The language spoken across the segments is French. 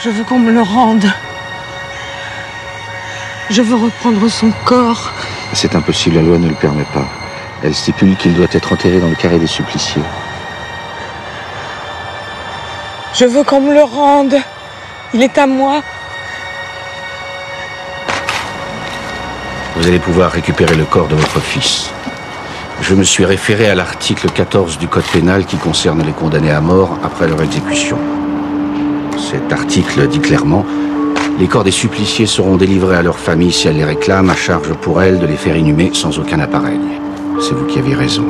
Je veux qu'on me le rende. Je veux reprendre son corps. C'est impossible, la loi ne le permet pas. Elle stipule qu'il doit être enterré dans le carré des suppliciés. Je veux qu'on me le rende. Il est à moi. Vous allez pouvoir récupérer le corps de votre fils. Je me suis référé à l'article 14 du Code pénal qui concerne les condamnés à mort après leur exécution. Cet article dit clairement: les corps des suppliciés seront délivrés à leurs familles si elles les réclament, à charge pour elles de les faire inhumer sans aucun appareil. C'est vous qui avez raison.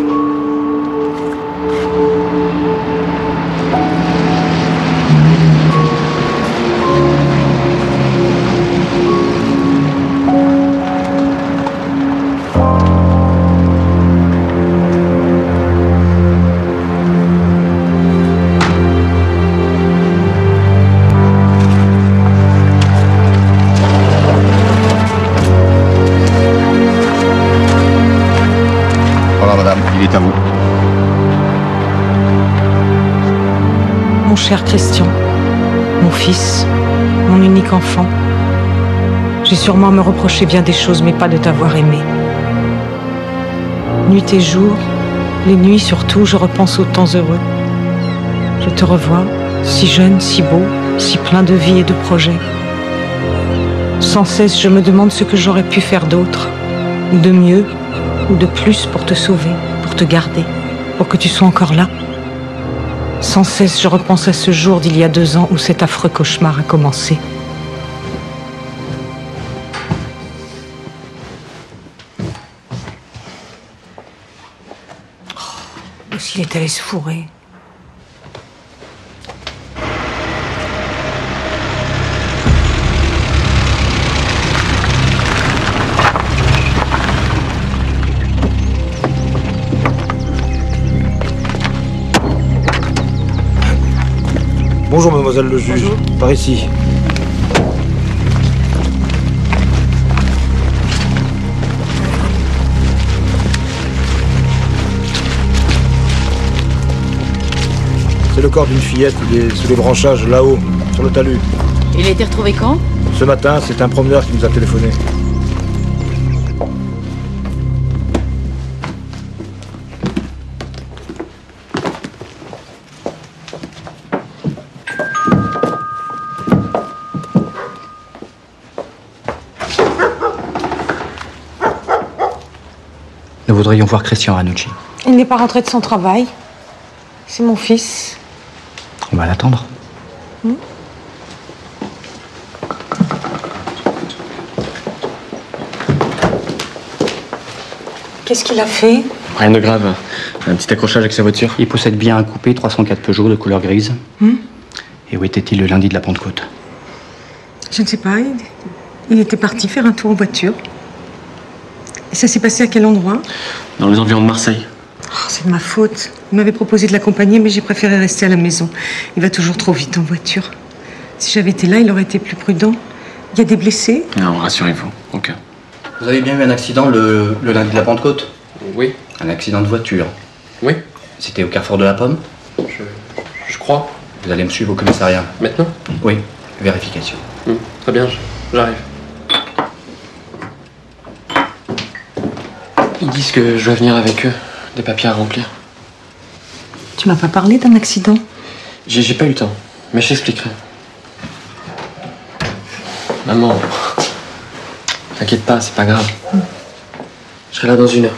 Il est à vous. Mon cher Christian, mon fils, mon unique enfant, j'ai sûrement à me reprocher bien des choses, mais pas de t'avoir aimé. Nuit et jour, les nuits surtout, je repense aux temps heureux. Je te revois, si jeune, si beau, si plein de vie et de projets. Sans cesse, je me demande ce que j'aurais pu faire d'autre, ou de mieux, ou de plus pour te sauver, pour te garder, pour que tu sois encore là. Sans cesse, je repense à ce jour d'il y a 2 ans où cet affreux cauchemar a commencé. Oh, s'il est allé se fourrer. Bonjour mademoiselle le juge. Bonjour. Par ici. C'est le corps d'une fillette, il est sous les branchages là-haut, sur le talus. Il a été retrouvé quand? Ce matin, c'est un promeneur qui nous a téléphoné. Nous voudrions voir Christian Ranucci. Il n'est pas rentré de son travail. C'est mon fils. On va l'attendre. Qu'est-ce qu'il a fait? Rien de grave. Un petit accrochage avec sa voiture. Il possède bien un coupé 304 Peugeot de couleur grise. Et où était-il le lundi de la Pentecôte? Je ne sais pas. Il était parti faire un tour en voiture. Et ça s'est passé à quel endroit? Dans les environs de Marseille. Oh, c'est de ma faute. Il m'avait proposé de l'accompagner, mais j'ai préféré rester à la maison. Il va toujours trop vite en voiture. Si j'avais été là, il aurait été plus prudent. Il y a des blessés? Non, rassurez-vous. Ok. Vous avez bien eu un accident le lundi de la Pentecôte? Oui. Un accident de voiture? Oui. C'était au carrefour de la Pomme? Je crois. Vous allez me suivre au commissariat? Maintenant? Oui. Vérification. Très bien, j'arrive. Ils disent que je dois venir avec eux. Des papiers à remplir. Tu m'as pas parlé d'un accident? J'ai pas eu le temps, mais je t'expliquerai. Maman, t'inquiète pas, c'est pas grave. Je serai là dans 1 heure.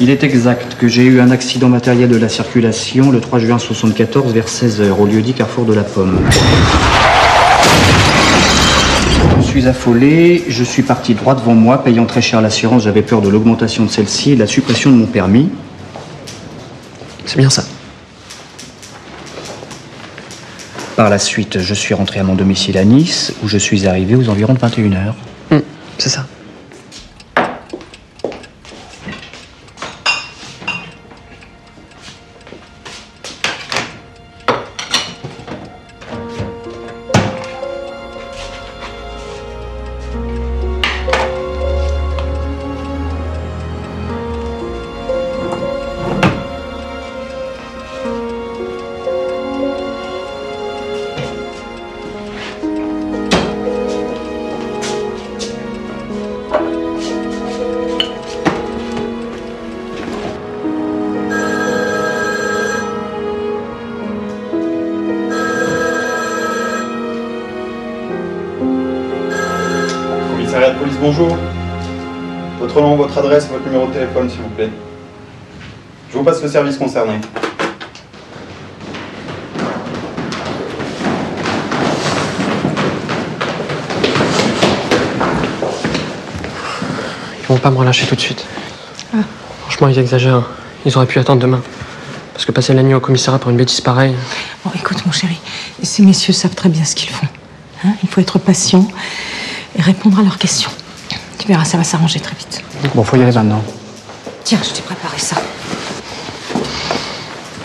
Il est exact que j'ai eu un accident matériel de la circulation le 3 juin 1974 vers 16h au lieu-dit Carrefour de la Pomme. Je suis affolé, je suis parti droit devant moi, payant très cher l'assurance. J'avais peur de l'augmentation de celle-ci et de la suppression de mon permis. C'est bien ça. Par la suite, je suis rentré à mon domicile à Nice, où je suis arrivé aux environs de 21h. C'est ça. Commissariat de police, bonjour. Votre nom, votre adresse, votre numéro de téléphone, s'il vous plaît. Je vous passe le service concerné. Ils vont pas me relâcher tout de suite. Franchement, ils exagèrent. Ils auraient pu attendre demain. Parce que passer la nuit au commissariat pour une bêtise pareille... Bon, écoute, mon chéri, ces messieurs savent très bien ce qu'ils font. Hein, il faut être patient et répondre à leurs questions. Tu verras, ça va s'arranger très vite. Bon, faut y aller maintenant. Tiens, je t'ai préparé ça.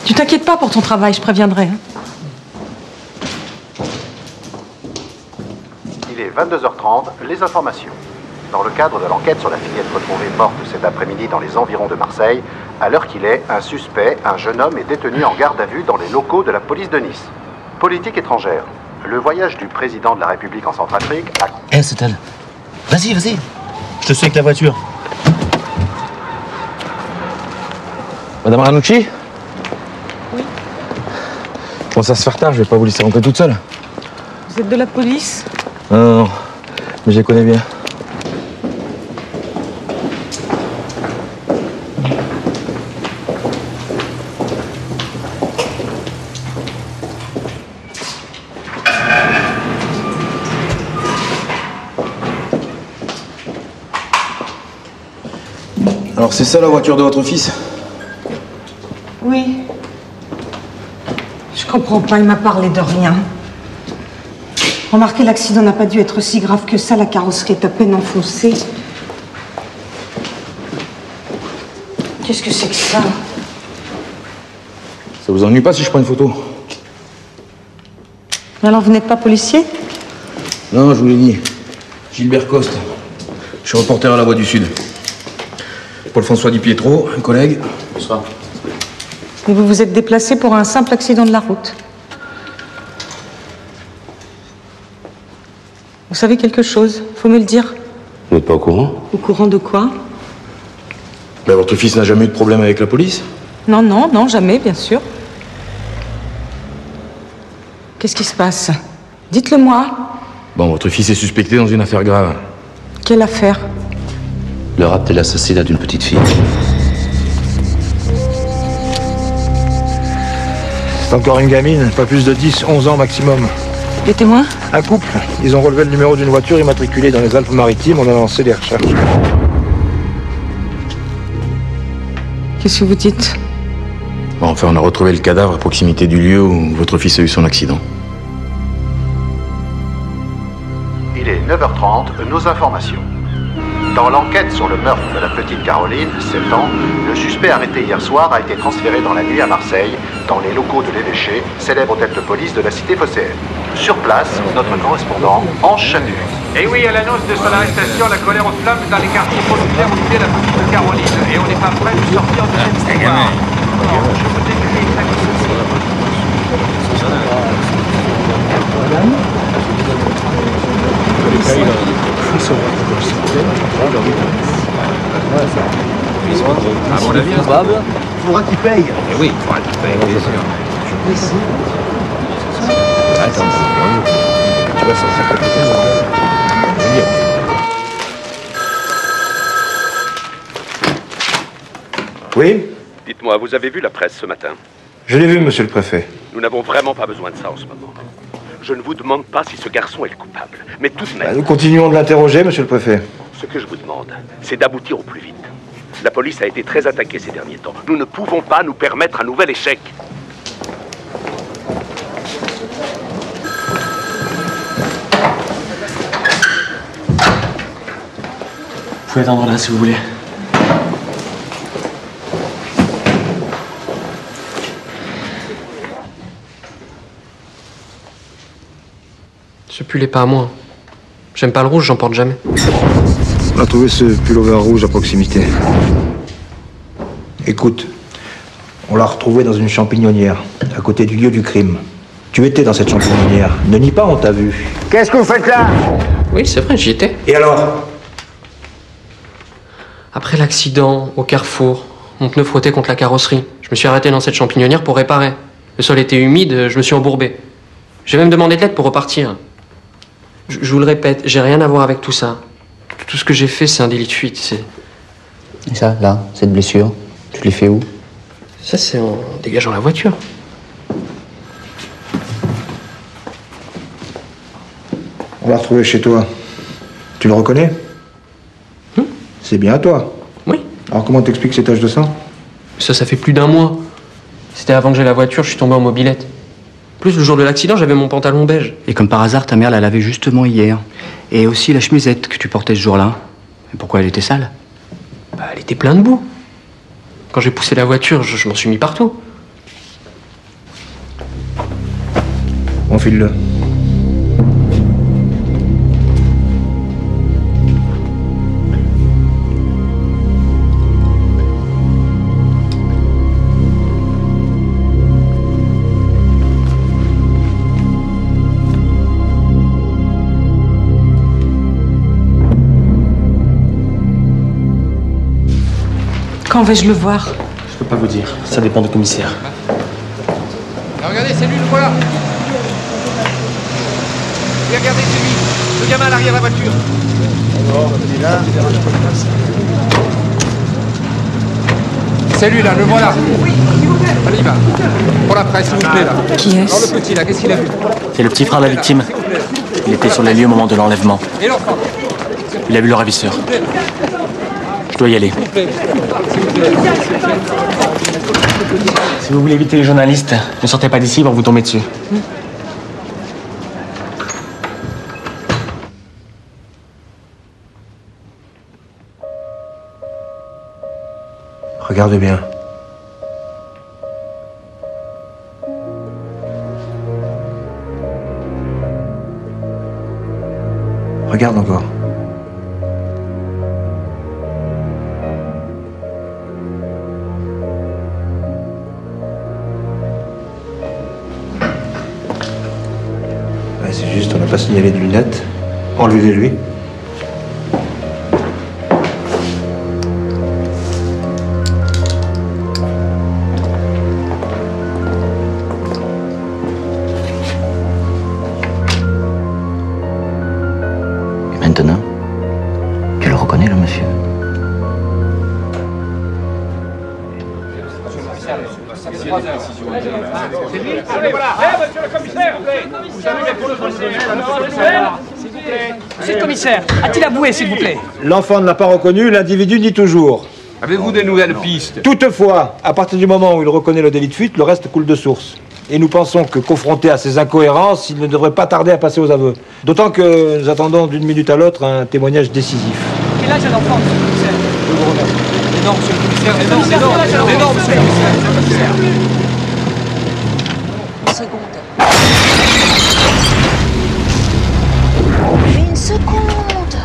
Tu t'inquiètes pas pour ton travail, je préviendrai. Hein. Il est 22h30, les informations. Dans le cadre de l'enquête sur la fillette retrouvée morte cet après-midi dans les environs de Marseille, à l'heure qu'il est, un suspect, un jeune homme, est détenu en garde à vue dans les locaux de la police de Nice. Politique étrangère. Le voyage du président de la République en Centrafrique a... C'est elle. Vas-y, vas-y. Je te suis avec la voiture. Madame Ranucci? Oui. Je commence à se faire tard, je vais pas vous laisser rentrer toute seule. Vous êtes de la police? Non, mais je les connais bien. Alors c'est ça la voiture de votre fils? Oui. Je comprends pas, il m'a parlé de rien. Remarquez, l'accident n'a pas dû être si grave que ça, la carrosserie est à peine enfoncée. Qu'est-ce que c'est que ça? Ça vous ennuie pas si je prends une photo? Alors vous n'êtes pas policier? Non, je vous l'ai dit. Gilbert Coste. Je suis reporter à La Voix du Sud. Paul-François Di Pietro, un collègue. Bonsoir. Et vous vous êtes déplacé pour un simple accident de la route. Vous savez quelque chose? Faut me le dire. Vous n'êtes pas au courant? Au courant de quoi? Ben, votre fils n'a jamais eu de problème avec la police? Non, non, non, jamais, bien sûr. Qu'est-ce qui se passe? Dites-le-moi. Bon, votre fils est suspecté dans une affaire grave. Quelle affaire? Le rapt et l'assassinat d'une petite fille. C'est encore une gamine, pas plus de 10, 11 ans maximum. Les témoins? Un couple. Ils ont relevé le numéro d'une voiture immatriculée dans les Alpes-Maritimes. On a lancé des recherches. Qu'est-ce que vous dites? Bon, enfin, on a retrouvé le cadavre à proximité du lieu où votre fils a eu son accident. Il est 9h30, nos informations. Dans l'enquête sur le meurtre de la petite Caroline, 7 ans, le suspect arrêté hier soir a été transféré dans la nuit à Marseille, dans les locaux de l'évêché, célèbre hôtel de police de la cité phocéenne. Sur place, notre correspondant, Ange Chanu. Et oui, à l'annonce de son arrestation, la colère aux flammes dans les quartiers populaires où vivait la petite Caroline. Et on n'est pas prêt de sortir de cette histoire. Je vous décris exactement. À mon avis, probable. Il faudra qu'il paye. Eh oui, il faudra qu'il paye, bien sûr. Attends, tu vas sortir quelque chose. Oui? Dites-moi, vous avez vu la presse ce matin? Je l'ai vu, monsieur le préfet. Nous n'avons vraiment pas besoin de ça en ce moment. Je ne vous demande pas si ce garçon est le coupable, mais tout de même... Nous continuons de l'interroger, monsieur le préfet. Ce que je vous demande, c'est d'aboutir au plus vite. La police a été très attaquée ces derniers temps. Nous ne pouvons pas nous permettre un nouvel échec. Vous pouvez attendre là si vous voulez. Ce pull est pas à moi. J'aime pas le rouge, j'en porte jamais. On a trouvé ce pullover rouge à proximité. Écoute, on l'a retrouvé dans une champignonnière, à côté du lieu du crime. Tu étais dans cette champignonnière. Ne nie pas, on t'a vu. Qu'est-ce que vous faites là? Oui, c'est vrai, j'y étais. Et alors? Après l'accident, au carrefour, mon pneu frottait contre la carrosserie. Je me suis arrêté dans cette champignonnière pour réparer. Le sol était humide, je me suis embourbé. J'ai même demandé de l'aide pour repartir. Je vous le répète, j'ai rien à voir avec tout ça. Tout ce que j'ai fait, c'est un délit de fuite. C'est... Et ça, là, cette blessure, tu l'as fait où? Ça, c'est en dégageant la voiture. On l'a retrouvé chez toi. Tu le reconnais? C'est bien à toi. Oui. Alors comment t'expliques ces taches de sang? Ça fait plus d'un mois. C'était avant que j'aie la voiture, je suis tombé en mobilette. Plus, le jour de l'accident, j'avais mon pantalon beige. Et comme par hasard, ta mère l'a lavé justement hier. Et aussi la chemisette que tu portais ce jour-là. Et pourquoi elle était sale? Bah, elle était pleine de boue. Quand j'ai poussé la voiture, je m'en suis mis partout. Enfile-le. Quand vais-je le voir? Je peux pas vous dire, ça dépend du commissaire. Là, regardez, c'est lui, le voilà. Et regardez, c'est lui, le gamin à l'arrière de la voiture. C'est lui, là, le voilà. Allez, il va. Pour la presse, s'il vous plaît, là. Qui est-ce? Alors, le petit, là, qu'est-ce qu'il a vu? C'est le petit frère de la victime. Il était sur les lieux au moment de l'enlèvement. Et l'enfant? Il a vu le ravisseur. Je dois y aller. Si vous voulez éviter les journalistes, ne sortez pas d'ici, ils vont vous tomber dessus. Regarde bien. Regarde encore. Ouais, c'est juste, on n'a pas signalé de lunettes. Enlevez-les-lui. Maintenant, tu le reconnais, le monsieur? Allez, voilà. Monsieur le commissaire, vous avez pour le commissaire. Monsieur le commissaire, a-t-il avoué, s'il vous plaît? L'enfant ne l'a pas reconnu, l'individu nie toujours. Avez-vous des nouvelles pistes? Toutefois, à partir du moment où il reconnaît le délit de fuite, le reste coule de source. Et nous pensons que, confronté à ces incohérences, il ne devrait pas tarder à passer aux aveux. D'autant que nous attendons d'une minute à l'autre un témoignage décisif. Quel âge a l'enfant, monsieur le commissaire? Non, monsieur le commissaire, non, monsieur le commissaire. Une seconde. Une seconde.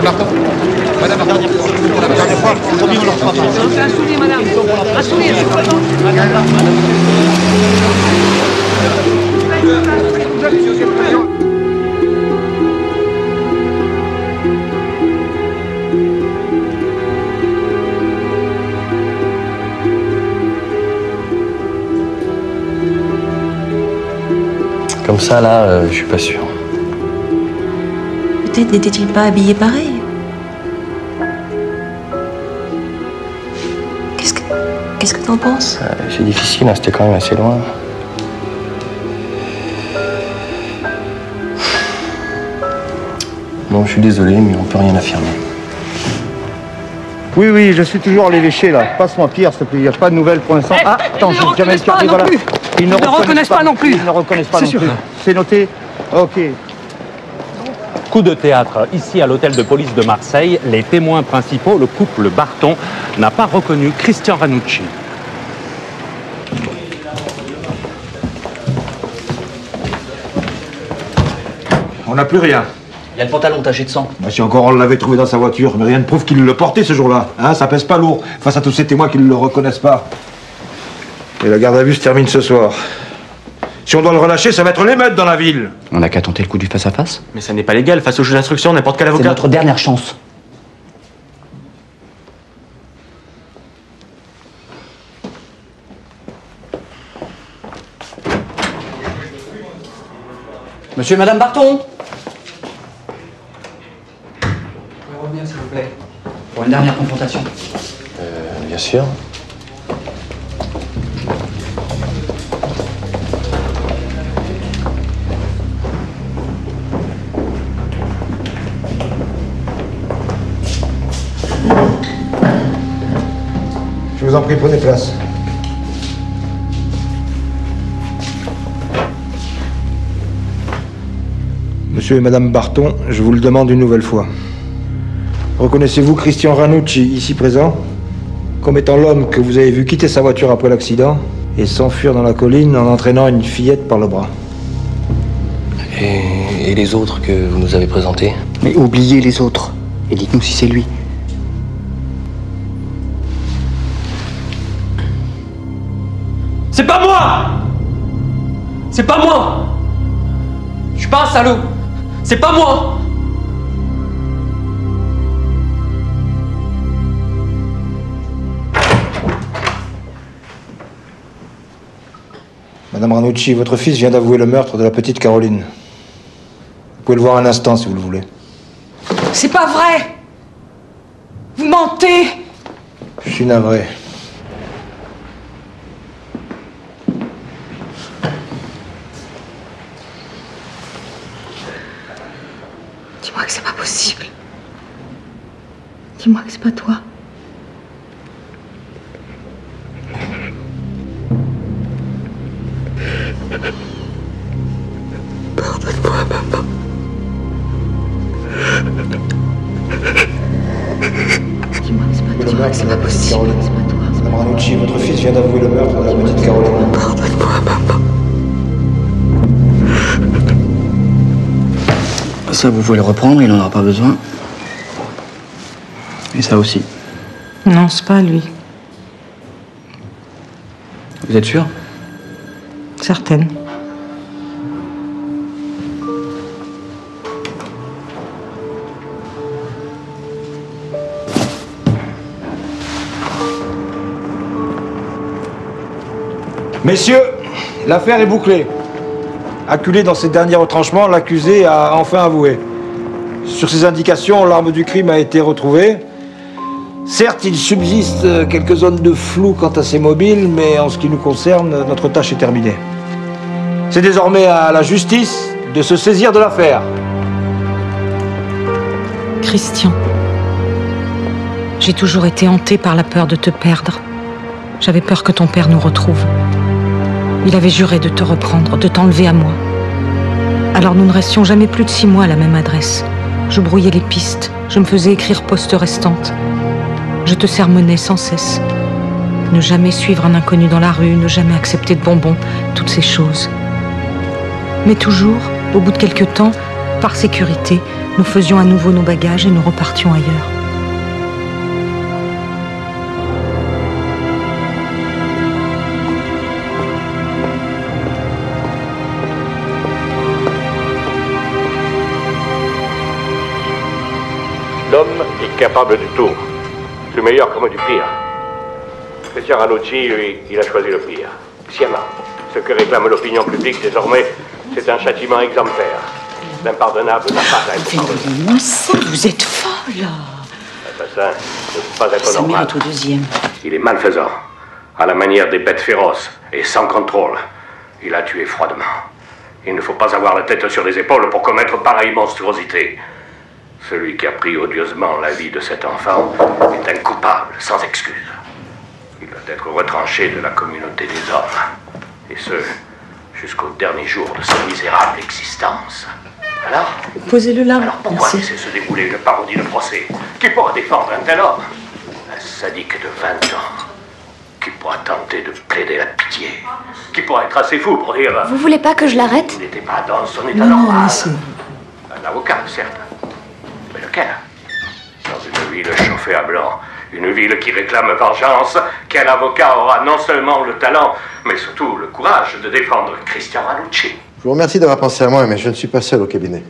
Martin, madame Martin, pour la dernière fois, aujourd'hui on leur fera pas. Un sourire, madame. Un sourire. Comme ça, là, je suis pas sûr. peut-être n'était-il pas habillé pareil? Qu'est-ce que t'en penses? C'est difficile, hein, c'était quand même assez loin. Bon, je suis désolé, mais on peut rien affirmer. Oui, oui, je suis toujours à l'évêché, là. Passe-moi Pierre, s'il te plaît. Il n'y a pas de nouvelles pour l'instant. Ah, attends, j'ai jamais le carnet, voilà. Ils ne reconnaissent pas non plus. Ils ne reconnaissent pas non plus. C'est noté? Ok. Coup de théâtre. Ici, à l'hôtel de police de Marseille, les témoins principaux, le couple Barton, n'a pas reconnu Christian Ranucci. On n'a plus rien. Il y a le pantalon taché de sang. Bah, si encore on l'avait trouvé dans sa voiture, mais rien ne prouve qu'il le portait ce jour-là. Hein, ça pèse pas lourd face à tous ces témoins qui ne le reconnaissent pas. Et la garde à vue se termine ce soir. Si on doit le relâcher, ça va être l'émeute dans la ville. On n'a qu'à tenter le coup du face-à-face. Mais ça n'est pas légal. Face au juge d'instruction, n'importe quel C'est avocat... notre dernière chance. Monsieur et Madame Barton. Vous pouvez revenir, s'il vous plaît, pour une dernière confrontation. Bien sûr. Je vous en prie, prenez place. Monsieur et Madame Barton, je vous le demande une nouvelle fois. Reconnaissez-vous Christian Ranucci, ici présent, comme étant l'homme que vous avez vu quitter sa voiture après l'accident et s'enfuir dans la colline en entraînant une fillette par le bras? Et les autres que vous nous avez présentés? Mais oubliez les autres et dites-nous si c'est lui. C'est pas moi! C'est pas moi! Je suis pas un salaud! C'est pas moi! Madame Ranucci, votre fils vient d'avouer le meurtre de la petite Caroline. Vous pouvez le voir un instant si vous le voulez. C'est pas vrai! Vous mentez! Je suis navré. Dis-moi que c'est pas possible. Dis-moi que c'est pas toi. Pardonne-moi, maman. Dis-moi que c'est pas possible. C'est pas toi. Madame Ranucci, votre fils vient d'avouer le meurtre de la petite Caroline. Pardonne-moi, maman. Ça, vous pouvez le reprendre, il n'en aura pas besoin. Et ça aussi. Non, c'est pas lui. Vous êtes sûr? Certaine. Messieurs, l'affaire est bouclée. Acculé dans ses derniers retranchements, l'accusé a enfin avoué. Sur ses indications, l'arme du crime a été retrouvée. Certes, il subsiste quelques zones de flou quant à ses mobiles, mais en ce qui nous concerne, notre tâche est terminée. C'est désormais à la justice de se saisir de l'affaire. Christian, j'ai toujours été hantée par la peur de te perdre. J'avais peur que ton père nous retrouve. Il avait juré de te reprendre, de t'enlever à moi. Alors nous ne restions jamais plus de 6 mois à la même adresse. Je brouillais les pistes, je me faisais écrire poste restante. Je te sermonnais sans cesse. Ne jamais suivre un inconnu dans la rue, ne jamais accepter de bonbons, toutes ces choses. Mais toujours, au bout de quelque temps, par sécurité, nous faisions à nouveau nos bagages et nous repartions ailleurs. L'homme est capable de tout, du meilleur comme du pire. Christian Ranucci, lui, il a choisi le pire, sciemment. Ce que réclame l'opinion publique désormais, c'est un châtiment exemplaire. L'impardonnable n'a pas à être pardonné. Mon sang, vous êtes folle. L'assassin ne peut pas être Ça normal. mérite au deuxième. Il est malfaisant, à la manière des bêtes féroces et sans contrôle. Il a tué froidement. Il ne faut pas avoir la tête sur les épaules pour commettre pareille monstruosité. Celui qui a pris odieusement la vie de cet enfant est un coupable sans excuse. Il doit être retranché de la communauté des hommes. Et ce, jusqu'au dernier jour de sa misérable existence. Alors Posez-le là. Alors pourquoi laisser se dérouler une parodie de procès? Qui pourra défendre un tel homme? Un sadique de 20 ans. Qui pourra tenter de plaider la pitié? Qui pourra être assez fou pour dire... Vous voulez pas que je l'arrête? Il n'était pas dans son état normal. Un avocat, certes. Mais lequel? Dans une ville chauffée à blanc, une ville qui réclame vengeance, quel avocat aura non seulement le talent, mais surtout le courage de défendre Christian Ranucci? Je vous remercie d'avoir pensé à moi, mais je ne suis pas seul au cabinet.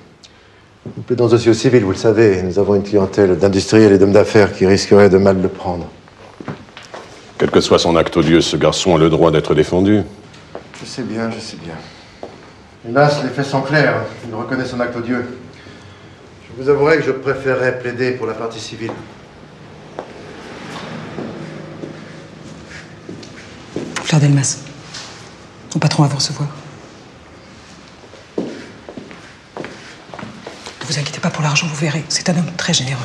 Nous plaidons aussi au civil, vous le savez. Nous avons une clientèle d'industriels et d'hommes d'affaires qui risqueraient de mal le prendre. Quel que soit son acte odieux, ce garçon a le droit d'être défendu. Je sais bien, je sais bien. Hélas, les faits sont clairs. Il reconnaît son acte odieux. Je vous avouerai que je préférerais plaider pour la partie civile. Fleur Delmas, ton patron va vous recevoir. Ne vous inquiétez pas pour l'argent, vous verrez. C'est un homme très généreux.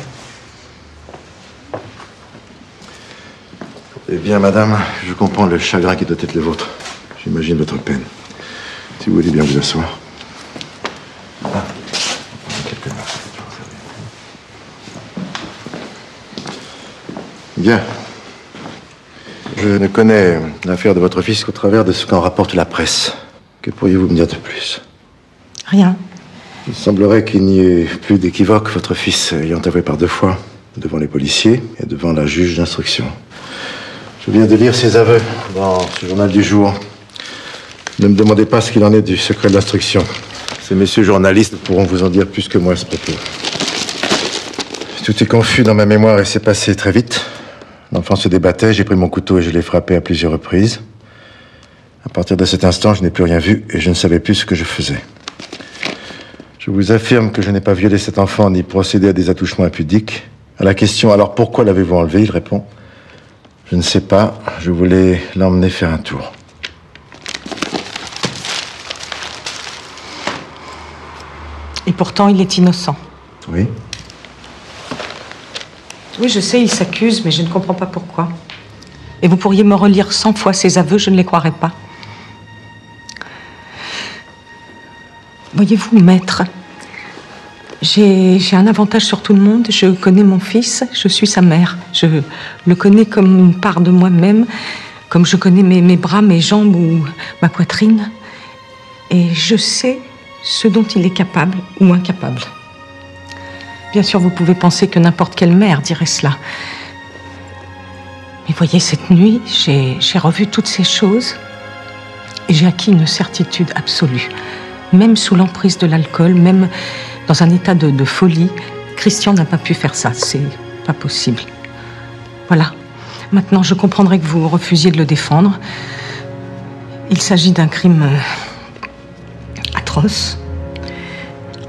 Eh bien, madame, je comprends le chagrin qui doit être le vôtre. J'imagine votre peine. Si vous voulez bien vous asseoir. Ah, quelques notes. Bien. Je ne connais l'affaire de votre fils qu'au travers de ce qu'en rapporte la presse. Que pourriez-vous me dire de plus? Rien. Il semblerait qu'il n'y ait plus d'équivoque, votre fils ayant avoué par 2 fois, devant les policiers et devant la juge d'instruction. Je viens de lire ses aveux dans ce journal du jour. Ne me demandez pas ce qu'il en est du secret de l'instruction. Ces messieurs journalistes pourront vous en dire plus que moi à ce propos. Tout est confus dans ma mémoire et s'est passé très vite. L'enfant se débattait, j'ai pris mon couteau et je l'ai frappé à plusieurs reprises. À partir de cet instant, je n'ai plus rien vu et je ne savais plus ce que je faisais. Je vous affirme que je n'ai pas violé cet enfant ni procédé à des attouchements impudiques. À la question « Alors pourquoi l'avez-vous enlevé ?» il répond « Je ne sais pas, je voulais l'emmener faire un tour. » Et pourtant, il est innocent. Oui. Oui, je sais, il s'accuse, mais je ne comprends pas pourquoi. Et vous pourriez me relire 100 fois ses aveux, je ne les croirais pas. Voyez-vous, maître, j'ai un avantage sur tout le monde. Je connais mon fils, je suis sa mère. Je le connais comme une part de moi-même, comme je connais mes bras, mes jambes ou ma poitrine. Et je sais ce dont il est capable ou incapable. Bien sûr, vous pouvez penser que n'importe quelle mère dirait cela. Mais voyez, cette nuit, j'ai revu toutes ces choses et j'ai acquis une certitude absolue. Même sous l'emprise de l'alcool, même dans un état de folie, Christian n'a pas pu faire ça. C'est pas possible. Voilà. Maintenant, je comprendrai que vous refusiez de le défendre. Il s'agit d'un crime atroce.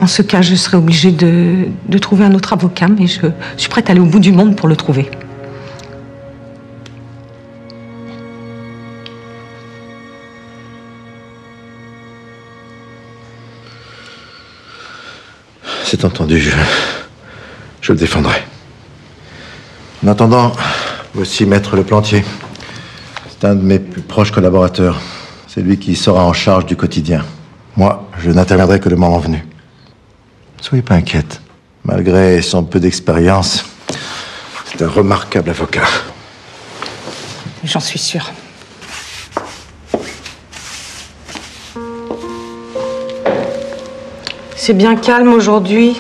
En ce cas, je serai obligée de trouver un autre avocat, mais je suis prête à aller au bout du monde pour le trouver. C'est entendu, je le défendrai. En attendant, voici Maître Leplantier. C'est un de mes plus proches collaborateurs. C'est lui qui sera en charge du quotidien. Moi, je n'interviendrai que le moment venu. Ne soyez pas inquiète. Malgré son peu d'expérience, c'est un remarquable avocat. J'en suis sûre. C'est bien calme aujourd'hui.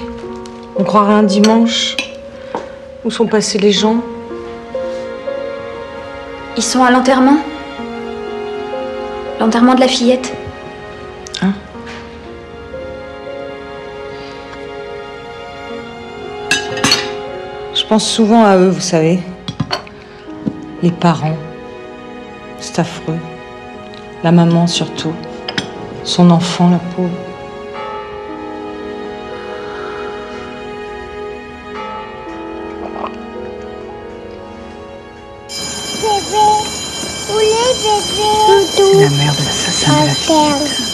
On croirait un dimanche. Où sont passés les gens? Ils sont à l'enterrement. L'enterrement de la fillette. Hein? Je pense souvent à eux, vous savez. Les parents. C'est affreux. La maman surtout. Son enfant, la pauvre. C'est la mère de l'assassin de la fillette.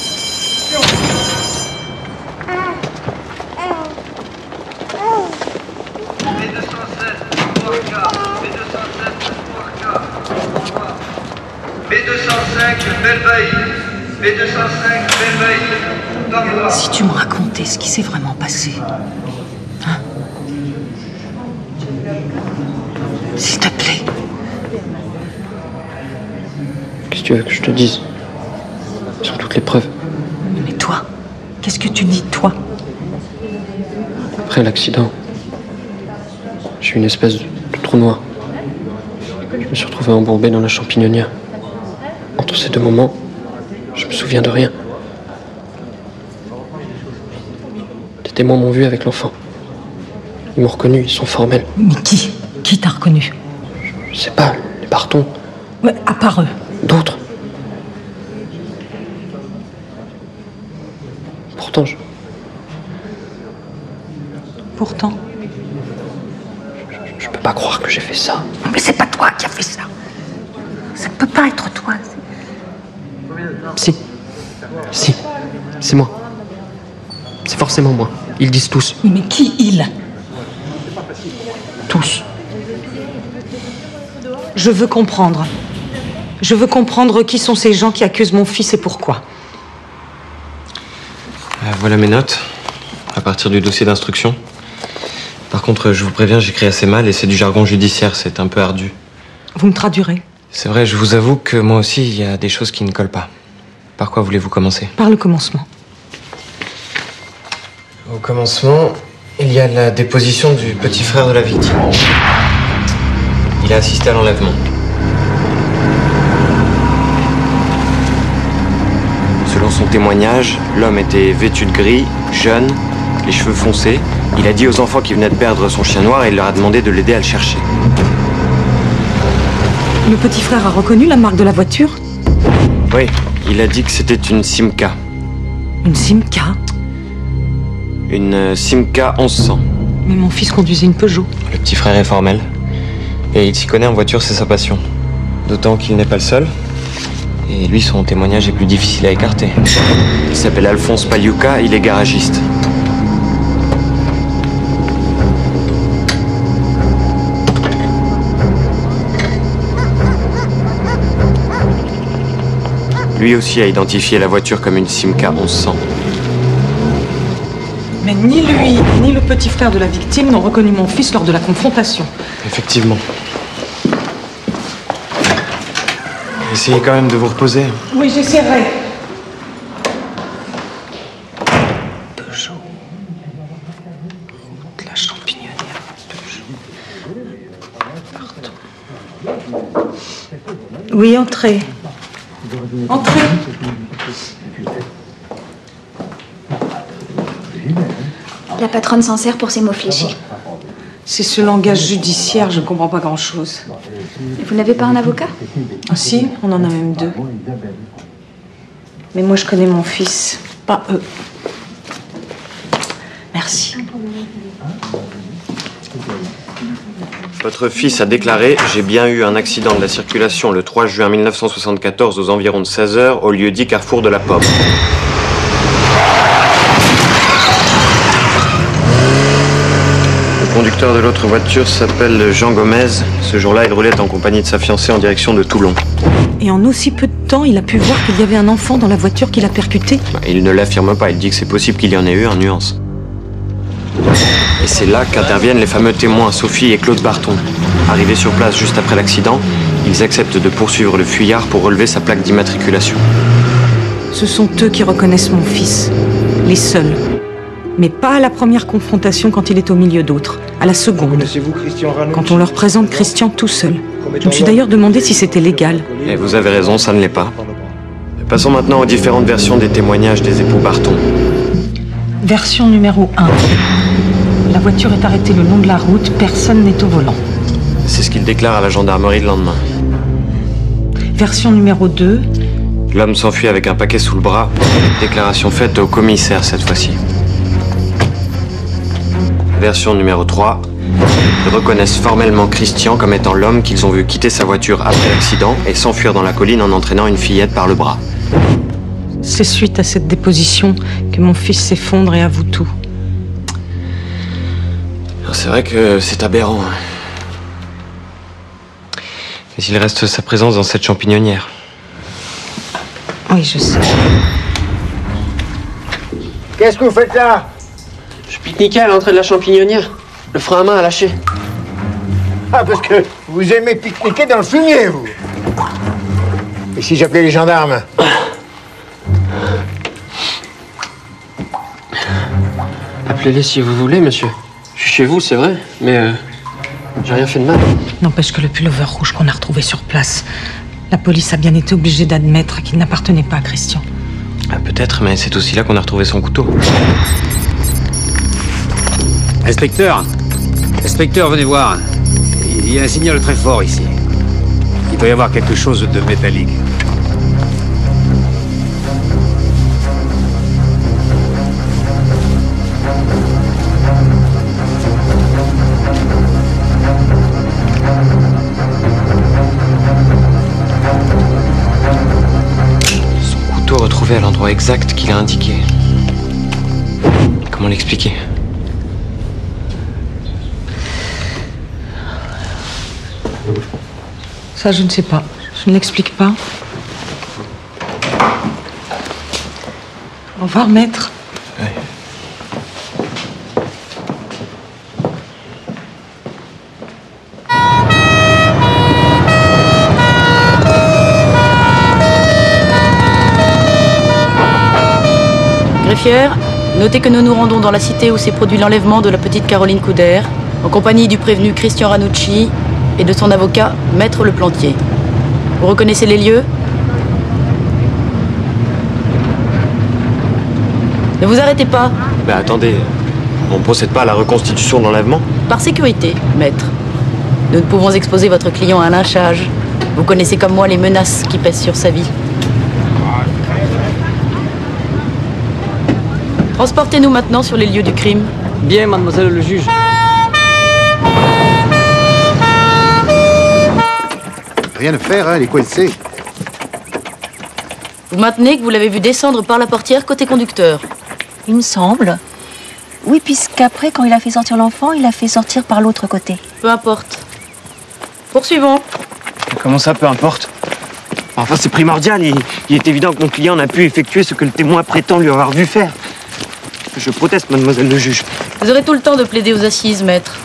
Si tu me racontais ce qui s'est vraiment passé, hein? S'il te plaît. Qu'est-ce que tu veux que je te dise? Sur toutes les preuves. Mais toi, qu'est-ce que tu dis, toi? Après l'accident, j'ai eu une espèce de trou noir. Je me suis retrouvé embourbé dans la champignonnière. Entre ces deux moments, je me souviens de rien. Les témoins m'ont vu avec l'enfant. Ils m'ont reconnu, ils sont formels. Mais qui? Qui t'a reconnu? Je sais pas, les Barton. Ouais, à part eux. D'autres. Pourtant, Pourtant? Je peux pas croire que j'ai fait ça. Mais c'est pas toi qui as fait ça. Ça ne peut pas être toi. Si. Si. C'est moi. C'est forcément moi. Ils disent tous. Mais qui ils? Tous. Je veux comprendre. Je veux comprendre qui sont ces gens qui accusent mon fils et pourquoi. Voilà mes notes, à partir du dossier d'instruction. Par contre, je vous préviens, j'écris assez mal et c'est du jargon judiciaire, c'est un peu ardu. Vous me traduirez. C'est vrai, je vous avoue que moi aussi, il y a des choses qui ne collent pas. Par quoi voulez-vous commencer? Par le commencement. Au commencement, il y a la déposition du petit frère de la victime. Il a assisté à l'enlèvement. Selon son témoignage, l'homme était vêtu de gris, jeune, les cheveux foncés. Il a dit aux enfants qui venaient de perdre son chien noir et il leur a demandé de l'aider à le chercher. Le petit frère a reconnu la marque de la voiture? Oui, il a dit que c'était une Simca. Une Simca? Une Simca 1100. Mais mon fils conduisait une Peugeot. Le petit frère est formel. Et il s'y connaît en voiture, c'est sa passion. D'autant qu'il n'est pas le seul. Et lui, son témoignage est plus difficile à écarter. Il s'appelle Alphonse Paliuca, il est garagiste. Lui aussi a identifié la voiture comme une Simca 1100. Mais ni lui, ni le petit frère de la victime n'ont reconnu mon fils lors de la confrontation. Effectivement. Essayez quand même de vous reposer. Oui, j'essaierai. Peugeot. Route la Champignonnière. Pardon. Oui, entrez. Entrez. La patronne s'en sert pour ses mots fléchis. C'est ce langage judiciaire, je ne comprends pas grand-chose. Vous n'avez pas un avocat? Ah si, on en a même deux. Mais moi, je connais mon fils, pas eux. Merci. Votre fils a déclaré « J'ai bien eu un accident de la circulation le 3 juin 1974 aux environs de 16 h au lieu dit Carrefour de la Pomme. » Le conducteur de l'autre voiture s'appelle Jean Gomez. Ce jour-là, il roulait en compagnie de sa fiancée en direction de Toulon. Et en aussi peu de temps, il a pu voir qu'il y avait un enfant dans la voiture qu'il a percuté? Il ne l'affirme pas, il dit que c'est possible qu'il y en ait eu en nuance. Et c'est là qu'interviennent les fameux témoins Sophie et Claude Barton. Arrivés sur place juste après l'accident, ils acceptent de poursuivre le fuyard pour relever sa plaque d'immatriculation. Ce sont eux qui reconnaissent mon fils, les seuls. Mais pas à la première confrontation quand il est au milieu d'autres, à la seconde, quand on leur présente Christian tout seul. Je me suis d'ailleurs demandé si c'était légal. Et vous avez raison, ça ne l'est pas. Passons maintenant aux différentes versions des témoignages des époux Barton. Version numéro 1. La voiture est arrêtée le long de la route, personne n'est au volant. C'est ce qu'il déclare à la gendarmerie le lendemain. Version numéro 2. L'homme s'enfuit avec un paquet sous le bras. Déclaration faite au commissaire cette fois-ci. Version numéro 3. Ils reconnaissent formellement Christian comme étant l'homme qu'ils ont vu quitter sa voiture après l'accident et s'enfuir dans la colline en entraînant une fillette par le bras. C'est suite à cette déposition que mon fils s'effondre et avoue tout. C'est vrai que c'est aberrant. Mais il reste sa présence dans cette champignonnière. Oui, je sais. Qu'est-ce que vous faites là? Je pique-niquais à l'entrée de la champignonnière. Le frein à main a lâché. Ah, parce que vous aimez pique-niquer dans le fumier, vous. Et si j'appelais les gendarmes? Appelez-les si vous voulez, monsieur. Je suis chez vous, c'est vrai, mais j'ai rien fait de mal. N'empêche que le pullover rouge qu'on a retrouvé sur place, la police a bien été obligée d'admettre qu'il n'appartenait pas à Christian. Ah, peut-être, mais c'est aussi là qu'on a retrouvé son couteau. Inspecteur, venez voir. Il y a un signal très fort ici. Il doit y avoir quelque chose de métallique. Son couteau retrouvé à l'endroit exact qu'il a indiqué. Comment l'expliquer? Ça, je ne sais pas. Je ne l'explique pas. Au revoir, maître. Oui. Greffière, notez que nous nous rendons dans la cité où s'est produit l'enlèvement de la petite Caroline Couder, en compagnie du prévenu Christian Ranucci et de son avocat, Maître Leplantier. Vous reconnaissez les lieux? Ne vous arrêtez pas. Mais attendez, on ne procède pas à la reconstitution de l'enlèvement? Par sécurité, maître. Nous ne pouvons exposer votre client à un lynchage. Vous connaissez comme moi les menaces qui pèsent sur sa vie. Transportez-nous maintenant sur les lieux du crime. Bien, mademoiselle le juge. Rien à faire, hein, elle est coincée. Vous maintenez que vous l'avez vu descendre par la portière côté conducteur? Il me semble. Oui, puisqu'après, quand il a fait sortir l'enfant, il l'a fait sortir par l'autre côté. Peu importe. Poursuivons. Comment ça, peu importe? Enfin, c'est primordial. Il est évident que mon client n'a pu effectuer ce que le témoin prétend lui avoir vu faire. Je proteste, mademoiselle le juge. Vous aurez tout le temps de plaider aux assises, maître.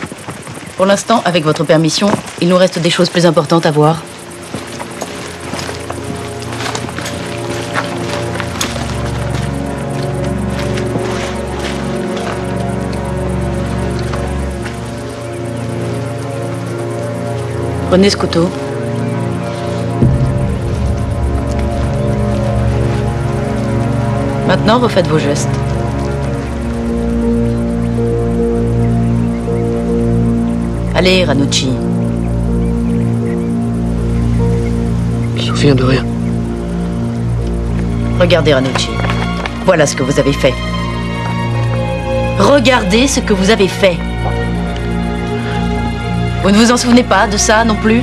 Pour l'instant, avec votre permission, il nous reste des choses plus importantes à voir. Prenez ce couteau. Maintenant, refaites vos gestes. Allez, Ranucci. Je me souviens de rien. Regardez, Ranucci. Voilà ce que vous avez fait. Regardez ce que vous avez fait. Vous ne vous en souvenez pas de ça non plus?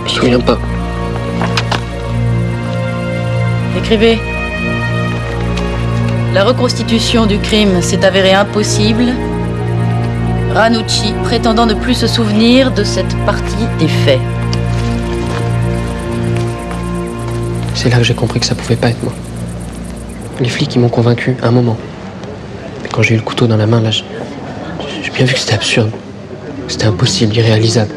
Je me souviens pas. Écrivez. La reconstitution du crime s'est avérée impossible. Ranucci prétendant ne plus se souvenir de cette partie des faits. C'est là que j'ai compris que ça pouvait pas être moi. Les flics, ils m'ont convaincu à un moment. Mais quand j'ai eu le couteau dans la main, là, j'ai bien vu que c'était absurde. C'était impossible, irréalisable.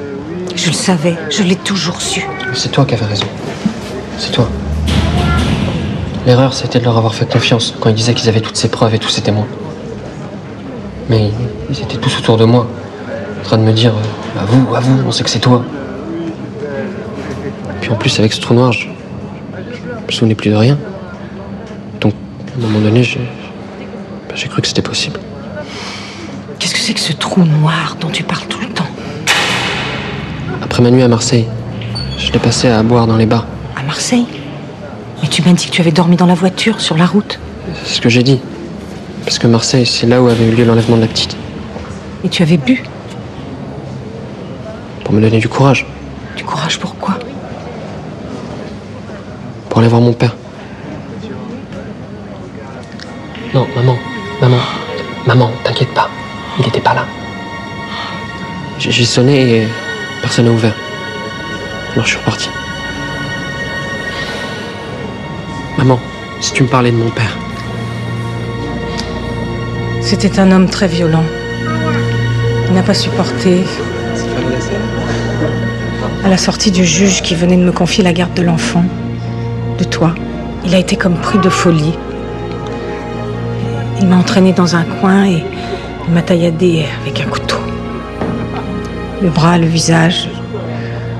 Je le savais, je l'ai toujours su. C'est toi qui avais raison. C'est toi. L'erreur, c'était de leur avoir fait confiance quand ils disaient qu'ils avaient toutes ces preuves et tous ces témoins. Mais ils étaient tous autour de moi, en train de me dire à vous, on sait que c'est toi. Puis en plus, avec ce trou noir, je me souvenais plus de rien. Donc, à un moment donné, j'ai cru que c'était possible. Qu'est-ce que c'est que ce trou noir dont tu parles tout le temps? Après ma nuit à Marseille, je l'ai passé à boire dans les bars. À Marseille? Mais tu m'as dit que tu avais dormi dans la voiture, sur la route. C'est ce que j'ai dit. Parce que Marseille, c'est là où avait eu lieu l'enlèvement de la petite. Et tu avais bu. Pour me donner du courage. Du courage pourquoi? Pour aller voir mon père. Non, maman, t'inquiète pas. Il n'était pas là. J'ai sonné et personne n'a ouvert. Alors je suis reparti. Maman, si tu me parlais de mon père. C'était un homme très violent. Il n'a pas supporté. À la sortie du juge qui venait de me confier la garde de l'enfant, de toi, il a été comme pris de folie. Il m'a entraîné dans un coin et il m'a tailladé avec un couteau. Le bras, le visage.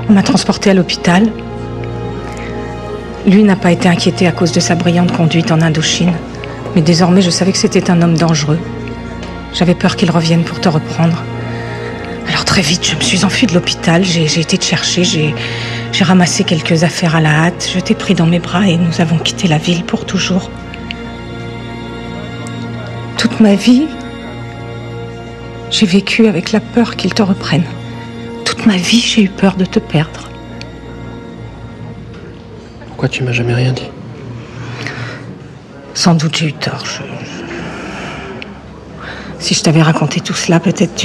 On m'a transporté à l'hôpital. Lui n'a pas été inquiété à cause de sa brillante conduite en Indochine. Mais désormais, je savais que c'était un homme dangereux. J'avais peur qu'il revienne pour te reprendre. Alors très vite, je me suis enfuie de l'hôpital. J'ai été te chercher. J'ai ramassé quelques affaires à la hâte. Je t'ai pris dans mes bras et nous avons quitté la ville pour toujours. Toute ma vie, j'ai vécu avec la peur qu'il te reprenne. Toute ma vie, j'ai eu peur de te perdre. Pourquoi tu m'as jamais rien dit? Sans doute j'ai eu tort. Si je t'avais raconté tout cela, peut-être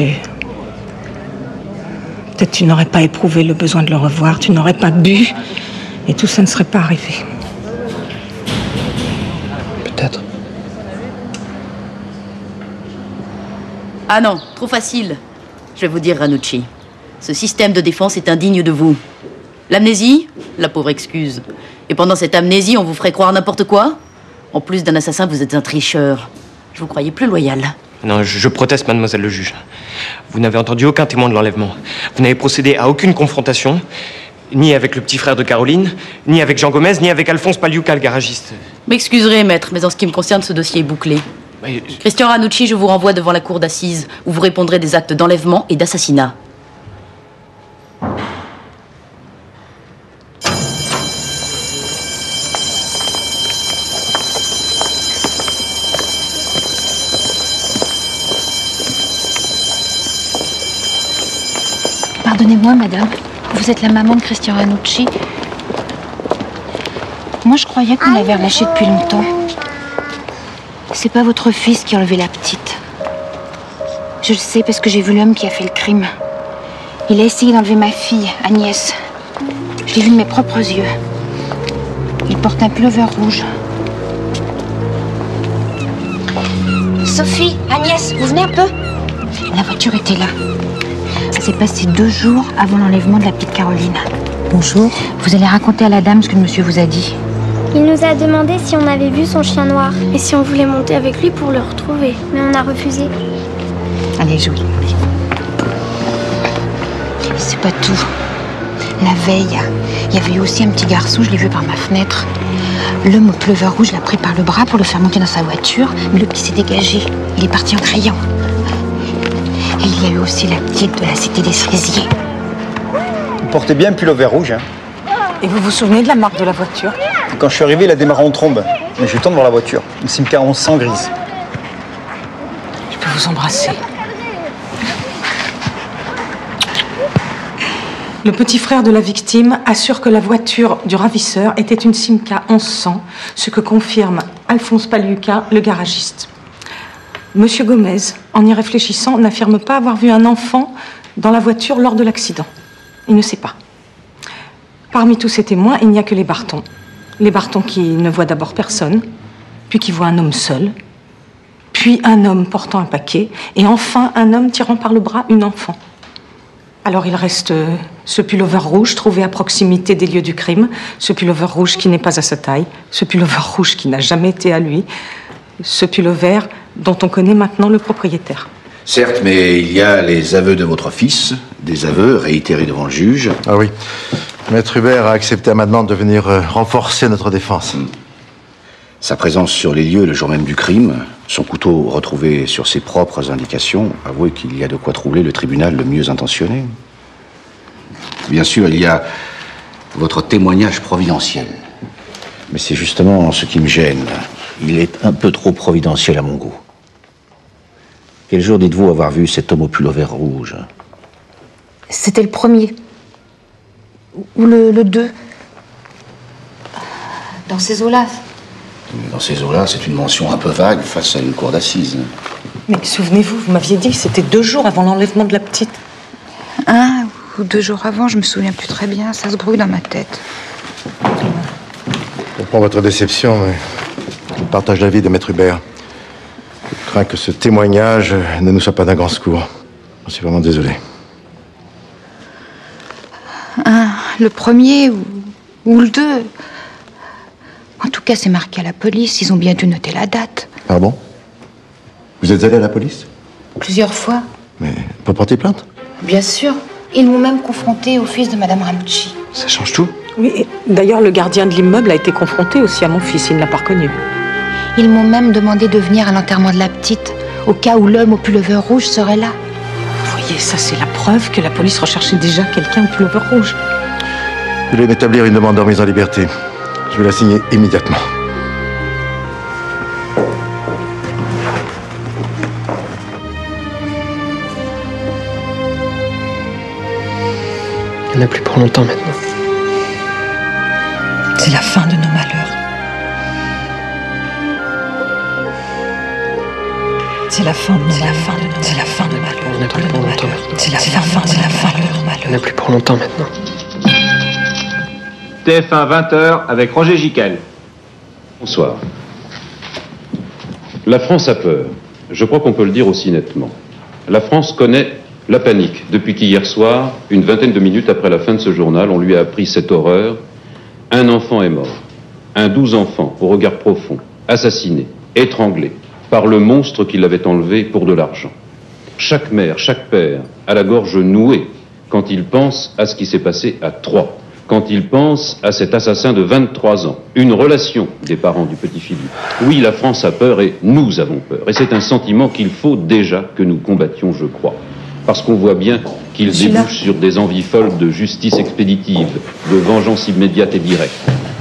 tu n'aurais pas éprouvé le besoin de le revoir, tu n'aurais pas bu, et tout ça ne serait pas arrivé. Peut-être. Ah non, trop facile. Je vais vous dire, Ranucci. Ce système de défense est indigne de vous. L'amnésie, la pauvre excuse. Et pendant cette amnésie, on vous ferait croire n'importe quoi? En plus d'un assassin, vous êtes un tricheur. Je vous croyais plus loyal. Non, je proteste, mademoiselle le juge. Vous n'avez entendu aucun témoin de l'enlèvement. Vous n'avez procédé à aucune confrontation, ni avec le petit frère de Caroline, ni avec Jean Gomez, ni avec Alphonse Paliuca, le garagiste. M'excuserez, maître, mais en ce qui me concerne, ce dossier est bouclé. Mais... Christian Ranucci, je vous renvoie devant la cour d'assises, où vous répondrez des actes d'enlèvement et d'assassinat. Pardonnez-moi, madame. Vous êtes la maman de Christian Ranucci. Moi, je croyais qu'on l'avait relâché depuis longtemps. C'est pas votre fils qui a enlevé la petite. Je le sais parce que j'ai vu l'homme qui a fait le crime. Il a essayé d'enlever ma fille, Agnès. Je l'ai vu de mes propres yeux. Il porte un pullover rouge. Sophie, Agnès, vous venez un peu? La voiture était là. Ça s'est passé 2 jours avant l'enlèvement de la petite Caroline. Bonjour. Vous allez raconter à la dame ce que le monsieur vous a dit. Il nous a demandé si on avait vu son chien noir et si on voulait monter avec lui pour le retrouver. Mais on a refusé. Allez, jouez. C'est pas tout. La veille, il y avait eu aussi un petit garçon, je l'ai vu par ma fenêtre. L'homme au pullover rouge l'a pris par le bras pour le faire monter dans sa voiture, mais le petit s'est dégagé. Il est parti en criant. Et il y a eu aussi la petite de la cité des Cerisiers. Vous portez bien un pullover rouge, hein? Et vous vous souvenez de la marque de la voiture? Quand je suis arrivé, il a démarré en trombe. Mais j'ai eu le temps de voir la voiture. Une Simca 1100 grise. Je peux vous embrasser. Le petit frère de la victime assure que la voiture du ravisseur était une Simca 1100, ce que confirme Alphonse Paliuca, le garagiste. Monsieur Gomez, en y réfléchissant, n'affirme pas avoir vu un enfant dans la voiture lors de l'accident. Il ne sait pas. Parmi tous ces témoins, il n'y a que les Barton. Les Barton qui ne voient d'abord personne, puis qui voient un homme seul, puis un homme portant un paquet, et enfin un homme tirant par le bras une enfant. Alors il reste ce pullover rouge trouvé à proximité des lieux du crime, ce pullover rouge qui n'est pas à sa taille, ce pullover rouge qui n'a jamais été à lui, ce pullover dont on connaît maintenant le propriétaire. Certes, mais il y a les aveux de votre fils, des aveux réitérés devant le juge. Ah oui. Maître Hubert a accepté à ma demande de venir renforcer notre défense. Sa présence sur les lieux le jour même du crime, son couteau retrouvé sur ses propres indications, avouez qu'il y a de quoi troubler le tribunal le mieux intentionné. Bien sûr, il y a votre témoignage providentiel. Mais c'est justement ce qui me gêne. Il est un peu trop providentiel à mon goût. Quel jour dites-vous avoir vu cet homme au pullover rouge? C'était le premier. Ou le 2. Dans ces eaux-là. Dans ces eaux-là, c'est une mention un peu vague face à une cour d'assises. Mais souvenez-vous, vous m'aviez dit que c'était 2 jours avant l'enlèvement de la petite. 1 ou 2 jours avant, je me souviens plus très bien. Ça se brouille dans ma tête. Je comprends votre déception, mais je partage l'avis de Maître Hubert. Je crains que ce témoignage ne nous soit pas d'un grand secours. Je suis vraiment désolé. Le premier ou le 2. En tout cas, c'est marqué à la police. Ils ont bien dû noter la date. Pardon? Vous êtes allé à la police? Plusieurs fois. Mais pour porter plainte? Bien sûr. Ils m'ont même confronté au fils de Madame Ranucci. Ça change tout. Oui, et d'ailleurs, le gardien de l'immeuble a été confronté aussi à mon fils. Il ne l'a pas reconnu. Ils m'ont même demandé de venir à l'enterrement de la petite, au cas où l'homme au pullover rouge serait là. Vous voyez, ça c'est la preuve que la police recherchait déjà quelqu'un au pullover rouge. Je vais m'établir une demande de remise en liberté. Je vais la signer immédiatement. Il n'y en a plus pour longtemps maintenant. C'est la fin de nos malheurs. C'est la fin de nos malheurs. C'est la fin de nos malheurs. Il n'y en a plus pour longtemps maintenant. C'est la fin de nos malheurs. Il n'y en a plus pour longtemps maintenant. TF1 20h avec Roger Giquel. Bonsoir. La France a peur. Je crois qu'on peut le dire aussi nettement. La France connaît la panique depuis qu'hier soir, une vingtaine de minutes après la fin de ce journal, on lui a appris cette horreur. Un enfant est mort. Un 12 enfants, au regard profond, assassiné, étranglé par le monstre qui l'avait enlevé pour de l'argent. Chaque mère, chaque père a la gorge nouée quand il pense à ce qui s'est passé à Troyes. Quand il pense à cet assassin de 23 ans, une relation des parents du petit Philippe. Oui, la France a peur et nous avons peur. Et c'est un sentiment qu'il faut déjà que nous combattions, je crois. Parce qu'on voit bien qu'il débouche sur des envies folles de justice expéditive, de vengeance immédiate et directe.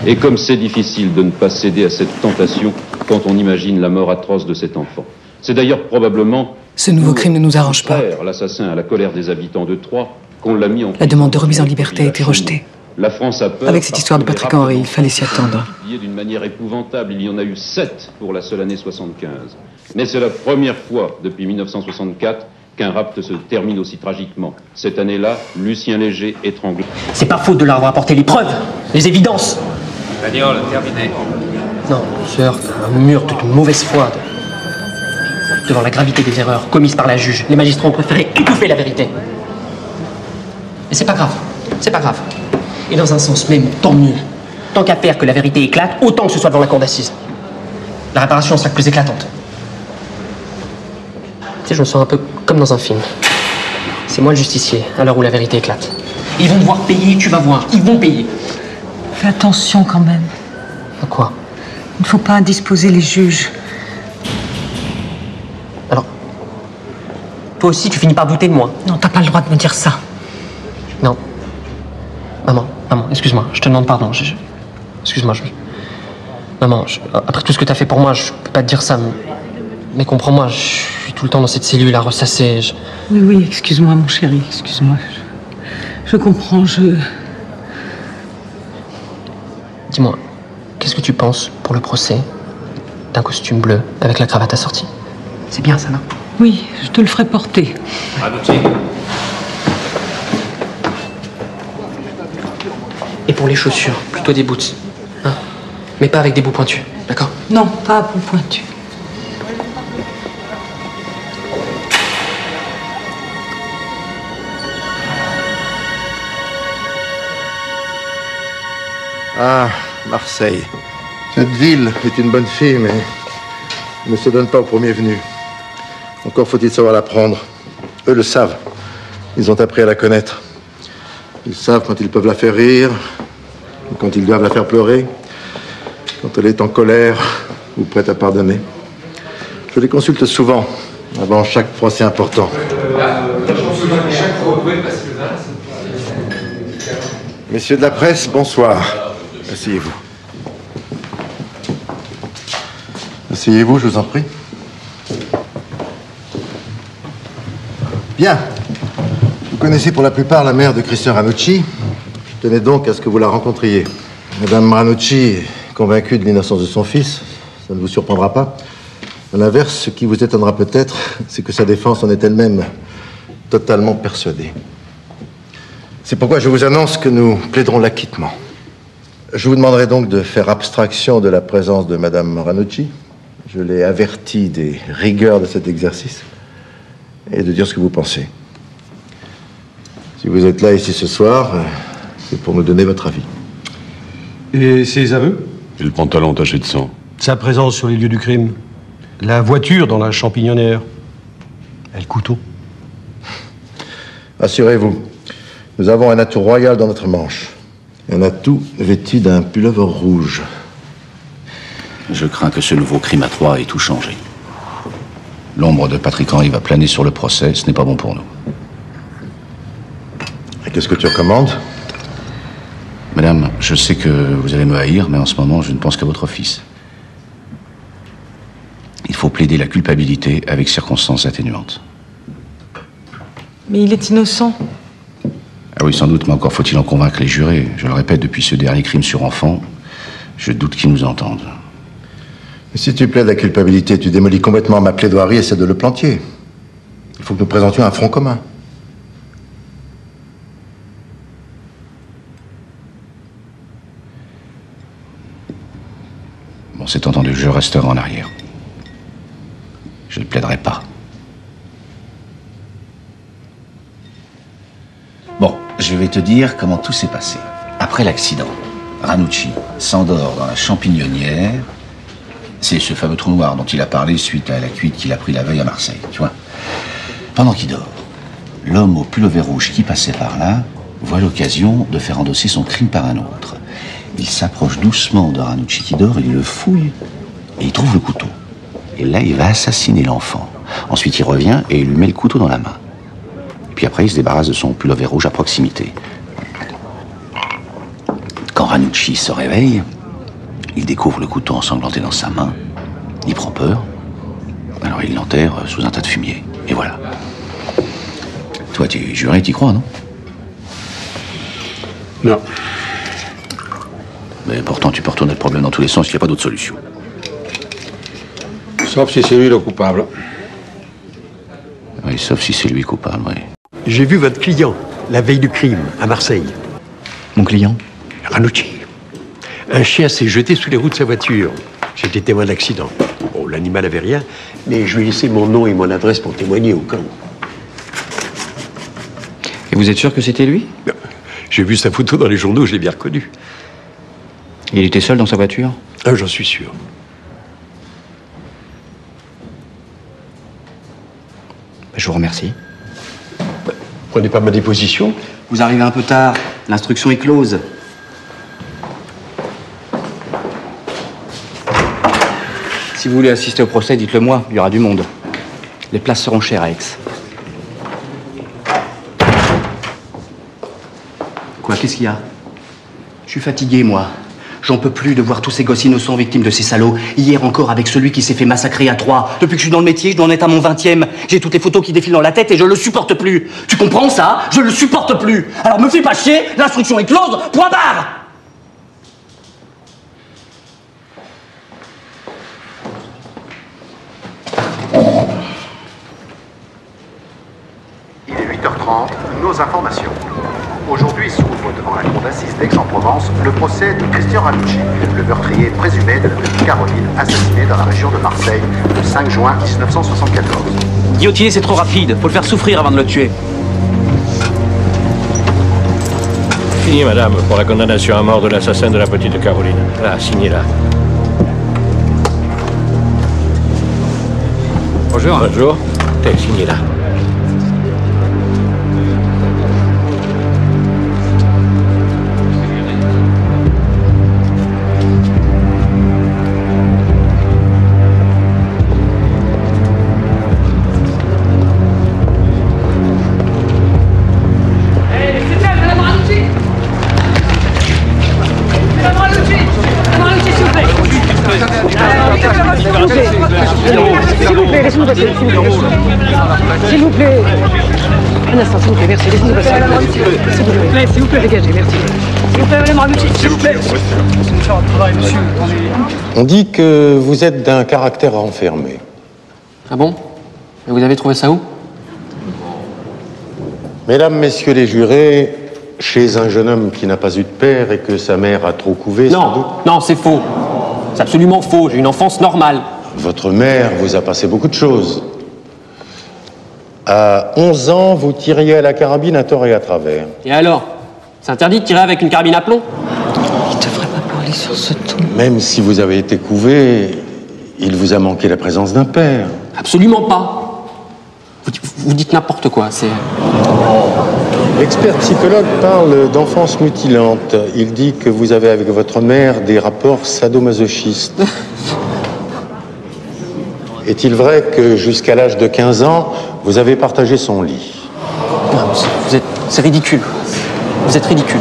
Et comme c'est difficile de ne pas céder à cette tentation quand on imagine la mort atroce de cet enfant. C'est d'ailleurs probablement... Ce nouveau crime ne nous arrange pas. L'assassin à la colère des habitants de Troyes, qu'on l'a mis en... La demande de remise en liberté a été rejetée. La France a peur. Avec cette histoire de Patrick Henry, il fallait s'y attendre. D'une manière épouvantable, il y en a eu 7 pour la seule année 75. Mais c'est la première fois depuis 1964 qu'un rapt se termine aussi tragiquement. Cette année-là, Lucien Léger étranglé. C'est pas faute de leur avoir apporté les preuves, les évidences. Bagnole, terminé. Non, on se heurte à un mur toute mauvaise foi. Devant la gravité des erreurs commises par la juge, les magistrats ont préféré étouffer la vérité. Et c'est pas grave, c'est pas grave. Et dans un sens même, tant mieux. Tant qu'à faire que la vérité éclate, autant que ce soit devant la cour d'assises. La réparation sera plus éclatante. Tu sais, je me sens un peu comme dans un film. C'est moi le justicier, à l'heure où la vérité éclate. Ils vont devoir payer, tu vas voir, ils vont payer. Fais attention quand même. À quoi? Il ne faut pas indisposer les juges. Alors, toi aussi, tu finis par douter de moi. Non, t'as pas le droit de me dire ça. Non. Maman, excuse-moi, je te demande pardon. Excuse-moi, Maman, après tout ce que t'as fait pour moi, je peux pas te dire ça, mais comprends-moi, je suis tout le temps dans cette cellule à ressasser. Oui, excuse-moi, mon chéri, excuse-moi. Je comprends, Dis-moi, qu'est-ce que tu penses pour le procès d'un costume bleu avec la cravate assortie? C'est bien ça, non? Oui, je te le ferai porter. Et pour les chaussures, plutôt des boots. Hein? Mais pas avec des bouts pointus, d'accord? Non, pas à bout pointu. Ah, Marseille. Cette ville est une bonne fille, mais ne se donne pas au premier venu. Encore faut-il savoir la prendre. Eux le savent. Ils ont appris à la connaître. Ils savent quand ils peuvent la faire rire, ou quand ils doivent la faire pleurer, quand elle est en colère ou prête à pardonner. Je les consulte souvent, avant chaque procès important. Messieurs de la presse, bonsoir. Asseyez-vous. Asseyez-vous, je vous en prie. Bien. Vous connaissez pour la plupart la mère de Christian Ranucci. Je tenais donc à ce que vous la rencontriez. Madame Ranucci est convaincue de l'innocence de son fils. Ça ne vous surprendra pas. À l'inverse, ce qui vous étonnera peut-être, c'est que sa défense en est elle-même totalement persuadée. C'est pourquoi je vous annonce que nous plaiderons l'acquittement. Je vous demanderai donc de faire abstraction de la présence de Madame Ranucci. Je l'ai averti des rigueurs de cet exercice et de dire ce que vous pensez. Si vous êtes là ici ce soir, c'est pour nous donner votre avis. Et ses aveux? Et le pantalon taché de sang. Sa présence sur les lieux du crime? La voiture dans la champignonnière? Et le couteau? Assurez-vous, nous avons un atout royal dans notre manche. Un atout vêtu d'un pullover rouge. Je crains que ce nouveau crime à trois ait tout changé. L'ombre de Patrick Henry va planer sur le procès, ce n'est pas bon pour nous. Et qu'est-ce que tu recommandes? Madame, je sais que vous allez me haïr, mais en ce moment, je ne pense qu'à votre fils. Il faut plaider la culpabilité avec circonstances atténuantes. Mais il est innocent. Ah oui, sans doute, mais encore faut-il en convaincre les jurés. Je le répète, depuis ce dernier crime sur enfant, je doute qu'ils nous entendent. Et si tu plaides la culpabilité, tu démolis complètement ma plaidoirie et celle de Leplantier. Il faut que nous présentions un front commun. Bon, c'est entendu, je resterai en arrière. Je ne plaiderai pas. Bon, je vais te dire comment tout s'est passé. Après l'accident, Ranucci s'endort dans la champignonnière. C'est ce fameux trou noir dont il a parlé suite à la cuite qu'il a pris la veille à Marseille, tu vois. Pendant qu'il dort, l'homme au pullover rouge qui passait par là voit l'occasion de faire endosser son crime par un autre. Il s'approche doucement de Ranucci qui dort, il le fouille et il trouve le couteau. Et là, il va assassiner l'enfant. Ensuite, il revient et il lui met le couteau dans la main. Et puis après, il se débarrasse de son pullover rouge à proximité. Quand Ranucci se réveille, il découvre le couteau ensanglanté dans sa main. Il prend peur. Alors il l'enterre sous un tas de fumier. Et voilà. Toi, tu es juré, t'y crois, non? Non. Mais pourtant, tu peux retourner le problème dans tous les sens, il n'y a pas d'autre solution. Sauf si c'est lui le coupable. Oui, sauf si c'est lui coupable, oui. J'ai vu votre client, la veille du crime, à Marseille. Mon client? Ranucci. Un chien s'est jeté sous les roues de sa voiture. J'étais témoin d'accident. Bon, l'animal avait rien, mais je lui ai laissé mon nom et mon adresse pour témoigner au cas où. Et vous êtes sûr que c'était lui? J'ai vu sa photo dans les journaux, je l'ai bien reconnu. Il était seul dans sa voiture? Ah, j'en suis sûr. Je vous remercie. Prenez pas ma déposition. Vous arrivez un peu tard. L'instruction est close. Si vous voulez assister au procès, dites-le moi. Il y aura du monde. Les places seront chères à Aix. Quoi, qu'est-ce qu'il y a? Je suis fatigué, moi. J'en peux plus de voir tous ces gosses innocents victimes de ces salauds. Hier encore avec celui qui s'est fait massacrer à Troyes. Depuis que je suis dans le métier, je dois en être à mon 20e. J'ai toutes les photos qui défilent dans la tête et je le supporte plus. Tu comprends ça? Je le supporte plus. Alors me fais pas chier, l'instruction est close, point barre. Il est 8h30, nos informations. Aujourd'hui s'ouvre devant la cour d'assises d'Aix-en-Provence le procès de Christian Ranucci, le meurtrier présumé de la petite Caroline assassinée dans la région de Marseille le 5 juin 1974. Guillotiner, c'est trop rapide. Faut le faire souffrir avant de le tuer. Fini, madame, pour la condamnation à mort de l'assassin de la petite Caroline. Là, signez-la. Bonjour. Bonjour. Signez-la. S'il vous plaît, s'il vous plaît. Un instant, s'il vous plaît, merci. Laissez-nous passer. S'il vous plaît, dégagez, merci. S'il vous plaît, madame Ranucci, s'il vous plaît. On dit que vous êtes d'un caractère renfermé. Ah bon? Et vous avez trouvé ça où? Mesdames, messieurs les jurés, chez un jeune homme qui n'a pas eu de père et que sa mère a trop couvé... Non, non, c'est faux. C'est absolument faux. J'ai une enfance normale. Votre mère vous a passé beaucoup de choses. À 11 ans, vous tiriez à la carabine à tort et à travers. Et alors? C'est interdit de tirer avec une carabine à plomb? Il devrait pas parler sur ce ton. Même si vous avez été couvé, il vous a manqué la présence d'un père. Absolument pas. Vous dites n'importe quoi, c'est... L'expert psychologue parle d'enfance mutilante. Il dit que vous avez avec votre mère des rapports sadomasochistes. Est-il vrai que jusqu'à l'âge de 15 ans, vous avez partagé son lit? Non, c'est ridicule. Vous êtes ridicule.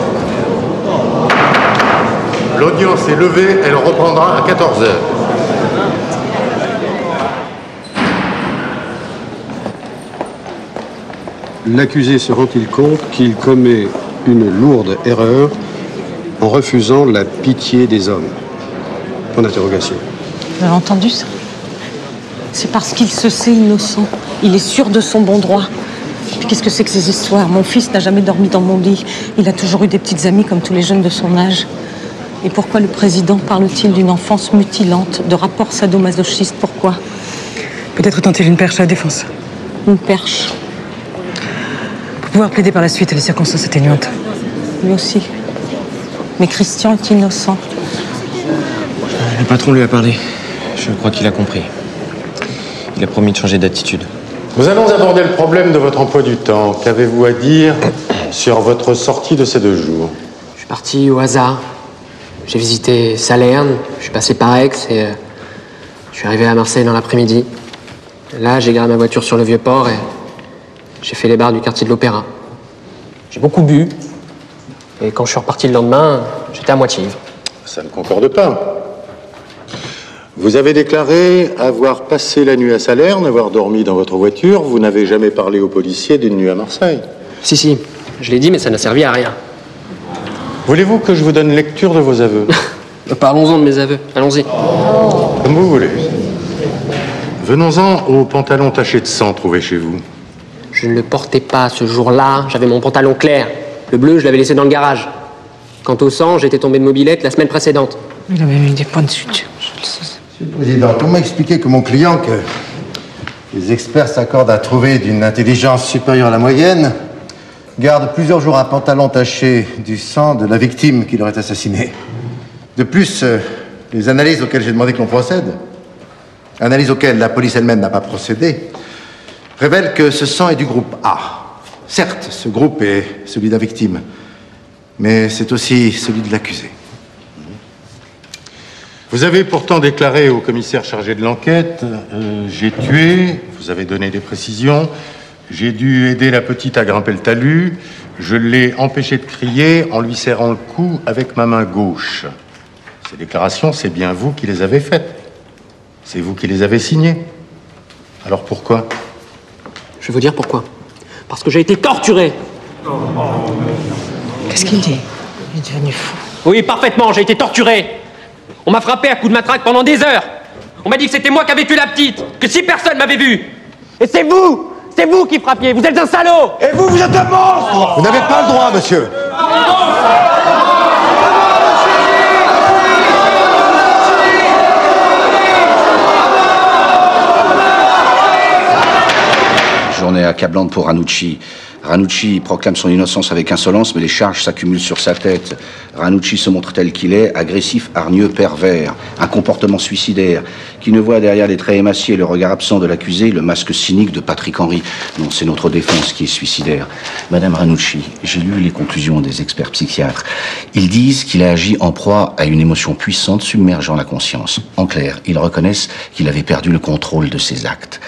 L'audience est levée, elle reprendra à 14h. L'accusé se rend-il compte qu'il commet une lourde erreur en refusant la pitié des hommes? Point d'interrogation. Vous avez entendu ça? C'est parce qu'il se sait innocent. Il est sûr de son bon droit. Puis qu'est-ce que c'est que ces histoires? Mon fils n'a jamais dormi dans mon lit. Il a toujours eu des petites amies comme tous les jeunes de son âge. Et pourquoi le président parle-t-il d'une enfance mutilante, de rapports sadomasochistes? Pourquoi? Peut-être tenter une perche à la défense. Une perche? Pour pouvoir plaider par la suite à des circonstances atténuantes. Lui aussi. Mais Christian est innocent. Le patron lui a parlé. Je crois qu'il a compris. Il a promis de changer d'attitude. Nous allons aborder le problème de votre emploi du temps. Qu'avez-vous à dire sur votre sortie de ces 2 jours? Je suis parti au hasard. J'ai visité Salerne, je suis passé par Aix et je suis arrivé à Marseille dans l'après-midi. Là, j'ai garé ma voiture sur le Vieux-Port et j'ai fait les bars du quartier de l'Opéra. J'ai beaucoup bu et quand je suis reparti le lendemain, j'étais à moitié ivre. Ça ne concorde pas. Vous avez déclaré avoir passé la nuit à Salerne, avoir dormi dans votre voiture. Vous n'avez jamais parlé aux policiers d'une nuit à Marseille. Si, je l'ai dit, mais ça n'a servi à rien. Voulez-vous que je vous donne lecture de vos aveux? Parlons-en de mes aveux, allons-y. Comme vous voulez. Venons-en au pantalon taché de sang trouvé chez vous. Je ne le portais pas ce jour-là, j'avais mon pantalon clair. Le bleu, je l'avais laissé dans le garage. Quant au sang, j'étais tombé de mobilette la semaine précédente. Il avait mis des points de suture, je le sais. Monsieur le Président, comment expliquer que mon client, que les experts s'accordent à trouver d'une intelligence supérieure à la moyenne, garde plusieurs jours un pantalon taché du sang de la victime qui l'aurait assassiné? De plus, les analyses auxquelles j'ai demandé que l'on procède, analyses auxquelles la police elle-même n'a pas procédé, révèlent que ce sang est du groupe A. Certes, ce groupe est celui de la victime, mais c'est aussi celui de l'accusé. Vous avez pourtant déclaré au commissaire chargé de l'enquête, j'ai tué, vous avez donné des précisions, j'ai dû aider la petite à grimper le talus, je l'ai empêché de crier en lui serrant le cou avec ma main gauche. Ces déclarations, c'est bien vous qui les avez faites. C'est vous qui les avez signées. Alors pourquoi? Je vais vous dire pourquoi. Parce que j'ai été torturé. Qu'est-ce qu'il dit? Il est devenu fou. Oui, parfaitement, j'ai été torturé. On m'a frappé à coups de matraque pendant des heures. On m'a dit que c'était moi qui avais tué la petite, que 6 personnes m'avaient vu. Et c'est vous qui frappiez, vous êtes un salaud. Et vous êtes un monstre. Vous n'avez pas le droit, monsieur. Journée accablante pour Ranucci. Ranucci proclame son innocence avec insolence, mais les charges s'accumulent sur sa tête. Ranucci se montre tel qu'il est, agressif, hargneux, pervers, un comportement suicidaire, qui ne voit derrière les traits émaciés et le regard absent de l'accusé le masque cynique de Patrick Henry. Non, c'est notre défense qui est suicidaire. Madame Ranucci, j'ai lu les conclusions des experts psychiatres. Ils disent qu'il a agi en proie à une émotion puissante submergeant la conscience. En clair, ils reconnaissent qu'il avait perdu le contrôle de ses actes.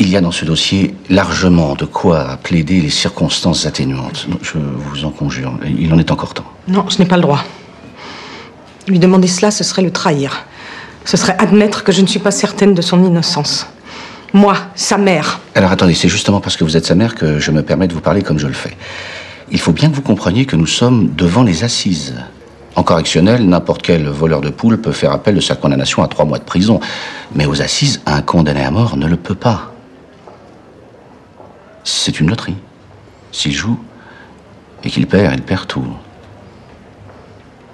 Il y a dans ce dossier largement de quoi plaider les circonstances atténuantes. Je vous en conjure, il en est encore temps. Non, je n'ai pas le droit. Lui demander cela, ce serait le trahir. Ce serait admettre que je ne suis pas certaine de son innocence. Moi, sa mère. Alors attendez, c'est justement parce que vous êtes sa mère que je me permets de vous parler comme je le fais. Il faut bien que vous compreniez que nous sommes devant les assises. En correctionnel, n'importe quel voleur de poules peut faire appel de sa condamnation à 3 mois de prison. Mais aux assises, un condamné à mort ne le peut pas. C'est une loterie. S'il joue et qu'il perd, il perd tout.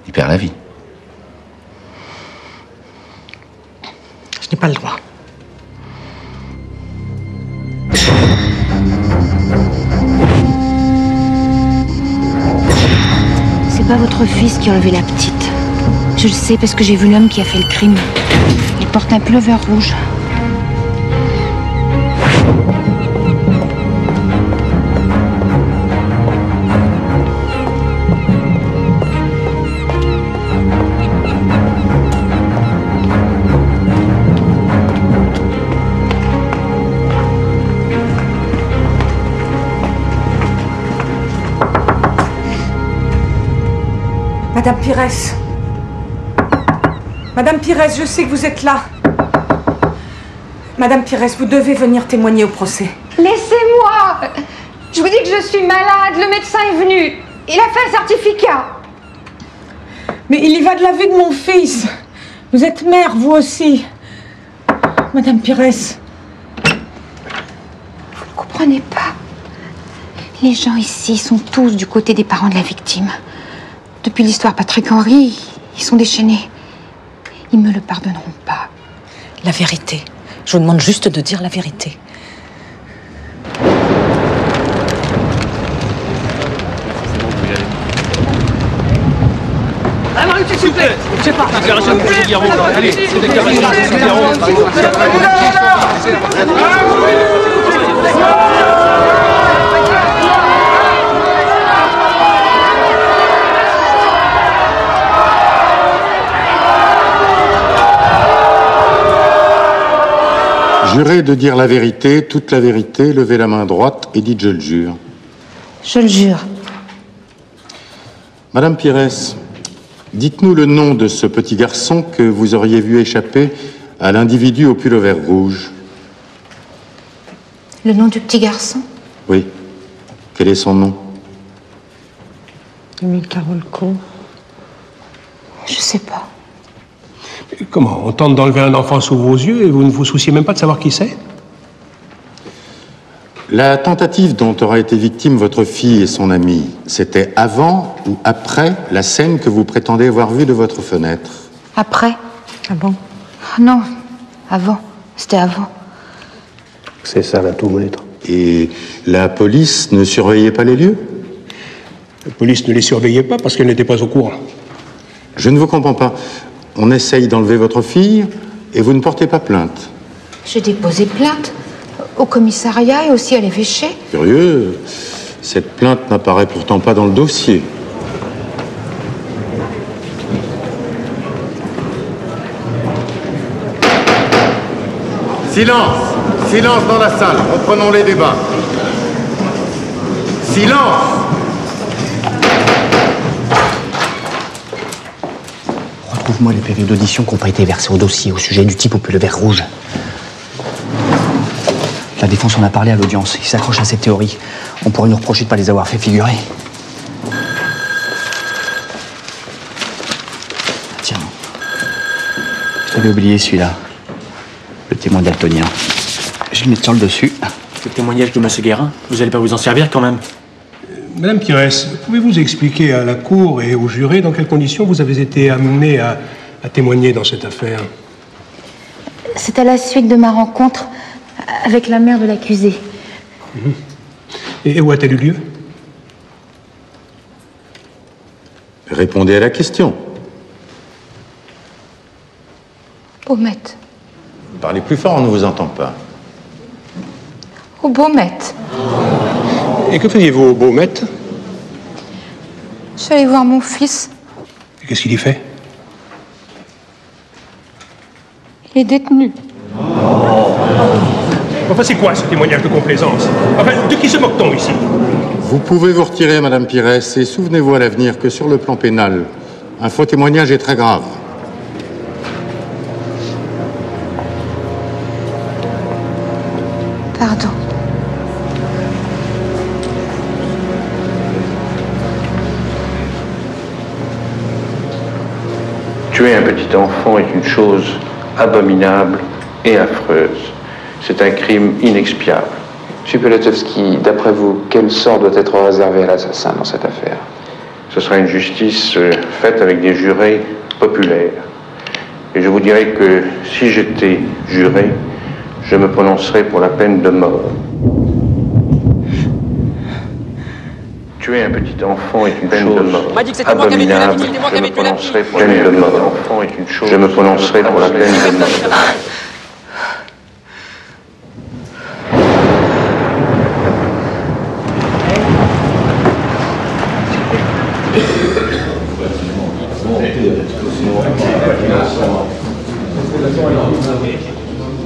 Il perd la vie. Je n'ai pas le droit. C'est pas votre fils qui a enlevé la petite. Je le sais parce que j'ai vu l'homme qui a fait le crime. Il porte un pull-over rouge. Madame Pires. Madame Pires, je sais que vous êtes là. Madame Pires, vous devez venir témoigner au procès. Laissez-moi! Je vous dis que je suis malade, le médecin est venu. Il a fait un certificat. Mais il y va de la vie de mon fils. Vous êtes mère, vous aussi. Madame Pires. Vous ne comprenez pas. Les gens ici sont tous du côté des parents de la victime. Depuis l'histoire Patrick Henry, ils sont déchaînés. Ils me le pardonneront pas. La vérité. Je vous demande juste de dire la vérité. Allez, Marie, s'il vous plaît. Je sais pas. Déclaration pour Gilles Guillermo. Allez, c'est déclaration pour Gilles Guillermo. Jurez de dire la vérité, toute la vérité, levez la main droite et dites « je le jure ». Je le jure. Madame Pires, dites-nous le nom de ce petit garçon que vous auriez vu échapper à l'individu au pull-over rouge. Le nom du petit garçon? Oui. Quel est son nom? Émile Carolco. Je sais pas. Comment? On tente d'enlever un enfant sous vos yeux et vous ne vous souciez même pas de savoir qui c'est? La tentative dont aura été victime votre fille et son ami, c'était avant ou après la scène que vous prétendez avoir vue de votre fenêtre? Après? Avant? Non, avant. C'était avant. C'est ça la tout lettre. Et la police ne surveillait pas les lieux? La police ne les surveillait pas parce qu'elle n'était pas au courant. Je ne vous comprends pas. On essaye d'enlever votre fille et vous ne portez pas plainte. J'ai déposé plainte au commissariat et aussi à l'évêché. Curieux, cette plainte n'apparaît pourtant pas dans le dossier. Silence! Silence dans la salle. Reprenons les débats. Silence! Retrouve-moi les périodes d'audition qui n'ont pas été versées au dossier au sujet du type au pull-over rouge. La défense en a parlé à l'audience. Il s'accroche à cette théorie. On pourrait nous reprocher de ne pas les avoir fait figurer. Tiens. Je t'avais oublié celui-là. Le témoin daltonien. Je vais le mettre sur le dessus. Le témoignage de M. Guérin, vous allez pas vous en servir quand même? Madame Pires, pouvez-vous expliquer à la Cour et aux jurés dans quelles conditions vous avez été amenée à témoigner dans cette affaire? C'est à la suite de ma rencontre avec la mère de l'accusé. Et où a-t-elle eu lieu? Répondez à la question. Baumette. Parlez plus fort, on ne vous entend pas. Au Baumette. Et que faisiez-vous au Baumette? Je suis allée voir mon fils. Et qu'est-ce qu'il y fait? Il est détenu. Enfin, c'est quoi ce témoignage de complaisance? Enfin, de qui se moque-t-on ici? Vous pouvez vous retirer, Madame Pires, et souvenez-vous à l'avenir que sur le plan pénal, un faux témoignage est très grave. Pardon. Tuer un petit enfant est une chose abominable et affreuse. C'est un crime inexpiable. Monsieur Polatovski, d'après vous, quel sort doit être réservé à l'assassin dans cette affaire? Ce sera une justice faite avec des jurés populaires. Et je vous dirais que si j'étais juré, je me prononcerais pour la peine de mort. Tuer un petit enfant est une chose abominable. Je me prononcerai pour la peine de mort. Je me prononcerai pour la peine de mort.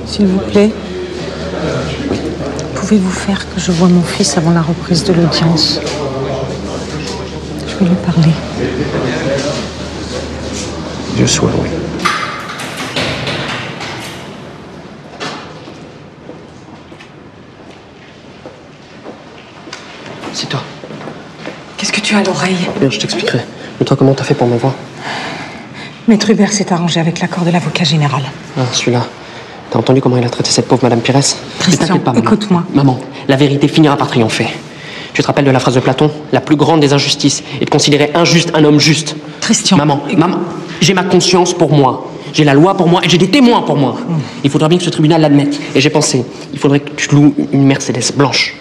S'il vous plaît, pouvez-vous faire que je voie mon fils avant la reprise de l'audience? Je vais lui parler. Dieu soit loué. C'est toi. Qu'est-ce que tu as à l'oreille? Bien, je t'expliquerai. Mais toi, comment t'as fait pour me voir? Maître Hubert s'est arrangé avec l'accord de l'avocat général. Ah, celui-là. T'as entendu comment il a traité cette pauvre Madame Pires? Christian, écoute-moi. Maman, la vérité finira par triompher. Tu te rappelles de la phrase de Platon? La plus grande des injustices est de considérer injuste un homme juste. Christian. Maman, j'ai ma conscience pour moi. J'ai la loi pour moi et j'ai des témoins pour moi. Il faudra bien que ce tribunal l'admette. Et j'ai pensé, il faudrait que tu loues une Mercedes blanche.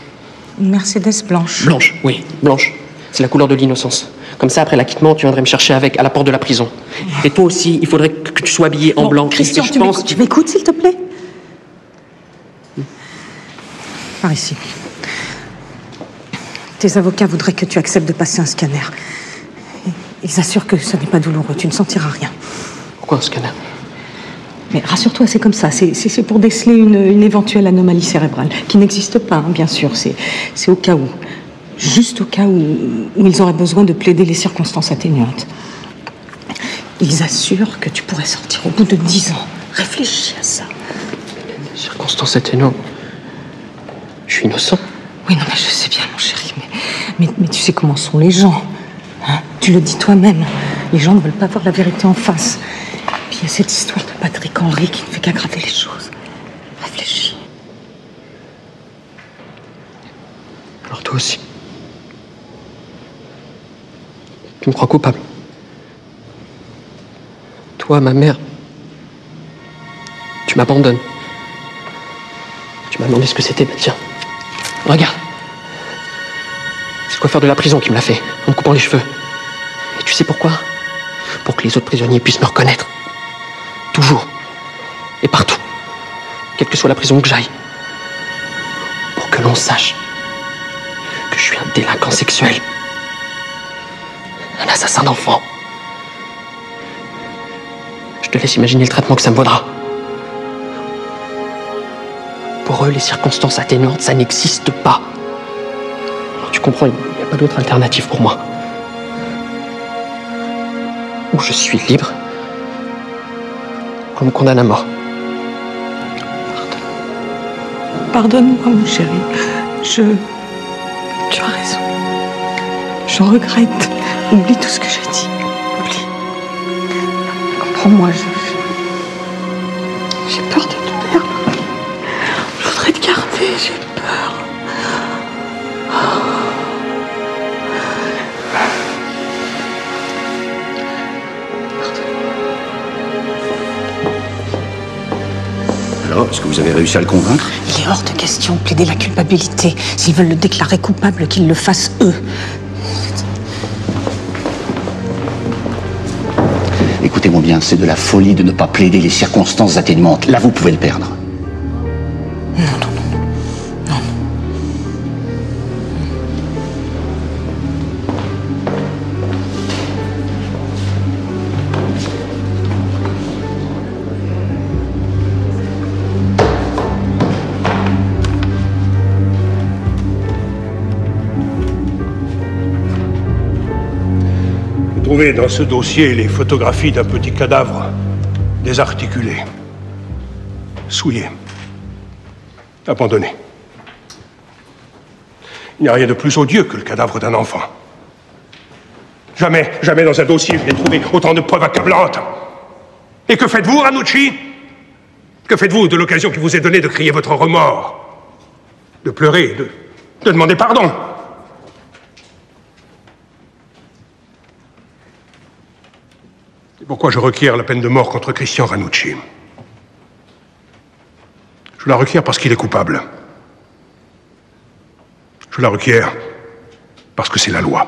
Une Mercedes blanche? Blanche, oui, blanche. C'est la couleur de l'innocence. Comme ça, après l'acquittement, tu viendrais me chercher avec à la porte de la prison. Et toi aussi, il faudrait que tu sois habillé en blanc. Christian, tu m'écoutes, s'il te plaît? Par ici. Tes avocats voudraient que tu acceptes de passer un scanner. Ils assurent que ce n'est pas douloureux, tu ne sentiras rien. Pourquoi un scanner? Mais rassure-toi, c'est comme ça. C'est pour déceler une éventuelle anomalie cérébrale, qui n'existe pas, hein, bien sûr. C'est au cas où. Juste au cas où ils auraient besoin de plaider les circonstances atténuantes. Ils assurent que tu pourrais sortir au bout de 10 ans. Réfléchis à ça. Les circonstances atténuantes? Je suis innocent. Oui, non, mais je sais bien, mon chéri, mais tu sais comment sont les gens. Hein? Tu le dis toi-même. Les gens ne veulent pas voir la vérité en face. Puis il y a cette histoire de Patrick Henry qui ne fait qu'aggraver les choses. Réfléchis. Alors toi aussi. Tu me crois coupable? Toi, ma mère, tu m'abandonnes. Tu m'as demandé ce que c'était, bah tiens. Regarde. C'est le coiffeur de la prison qui me l'a fait, en me coupant les cheveux. Et tu sais pourquoi? Pour que les autres prisonniers puissent me reconnaître. Toujours. Et partout. Quelle que soit la prison que j'aille. Pour que l'on sache que je suis un délinquant sexuel. Un assassin d'enfants. Je te laisse imaginer le traitement que ça me vaudra. Pour eux, les circonstances atténuantes, ça n'existe pas. Alors, tu comprends, il n'y a pas d'autre alternative pour moi. Ou je suis libre, ou on me condamne à mort. Pardonne-moi, mon chéri. Tu as raison. Je regrette. Oublie tout ce que j'ai dit. Oublie. Comprends-moi, j'ai peur de te perdre. Je voudrais te garder, j'ai peur. Alors, est-ce que vous avez réussi à le convaincre? Il est hors de question de plaider la culpabilité. S'ils veulent le déclarer coupable, qu'ils le fassent eux. Écoutez-moi bien, c'est de la folie de ne pas plaider les circonstances atténuantes. Là, vous pouvez le perdre. Trouvez dans ce dossier les photographies d'un petit cadavre désarticulé, souillé, abandonné. Il n'y a rien de plus odieux que le cadavre d'un enfant. Jamais, jamais dans un dossier je n'ai trouvé autant de preuves accablantes. Et que faites-vous, Ranucci? Que faites-vous de l'occasion qui vous est donnée de crier votre remords? De pleurer, de demander pardon? C'est pourquoi je requiers la peine de mort contre Christian Ranucci. Je la requiers parce qu'il est coupable. Je la requiers parce que c'est la loi.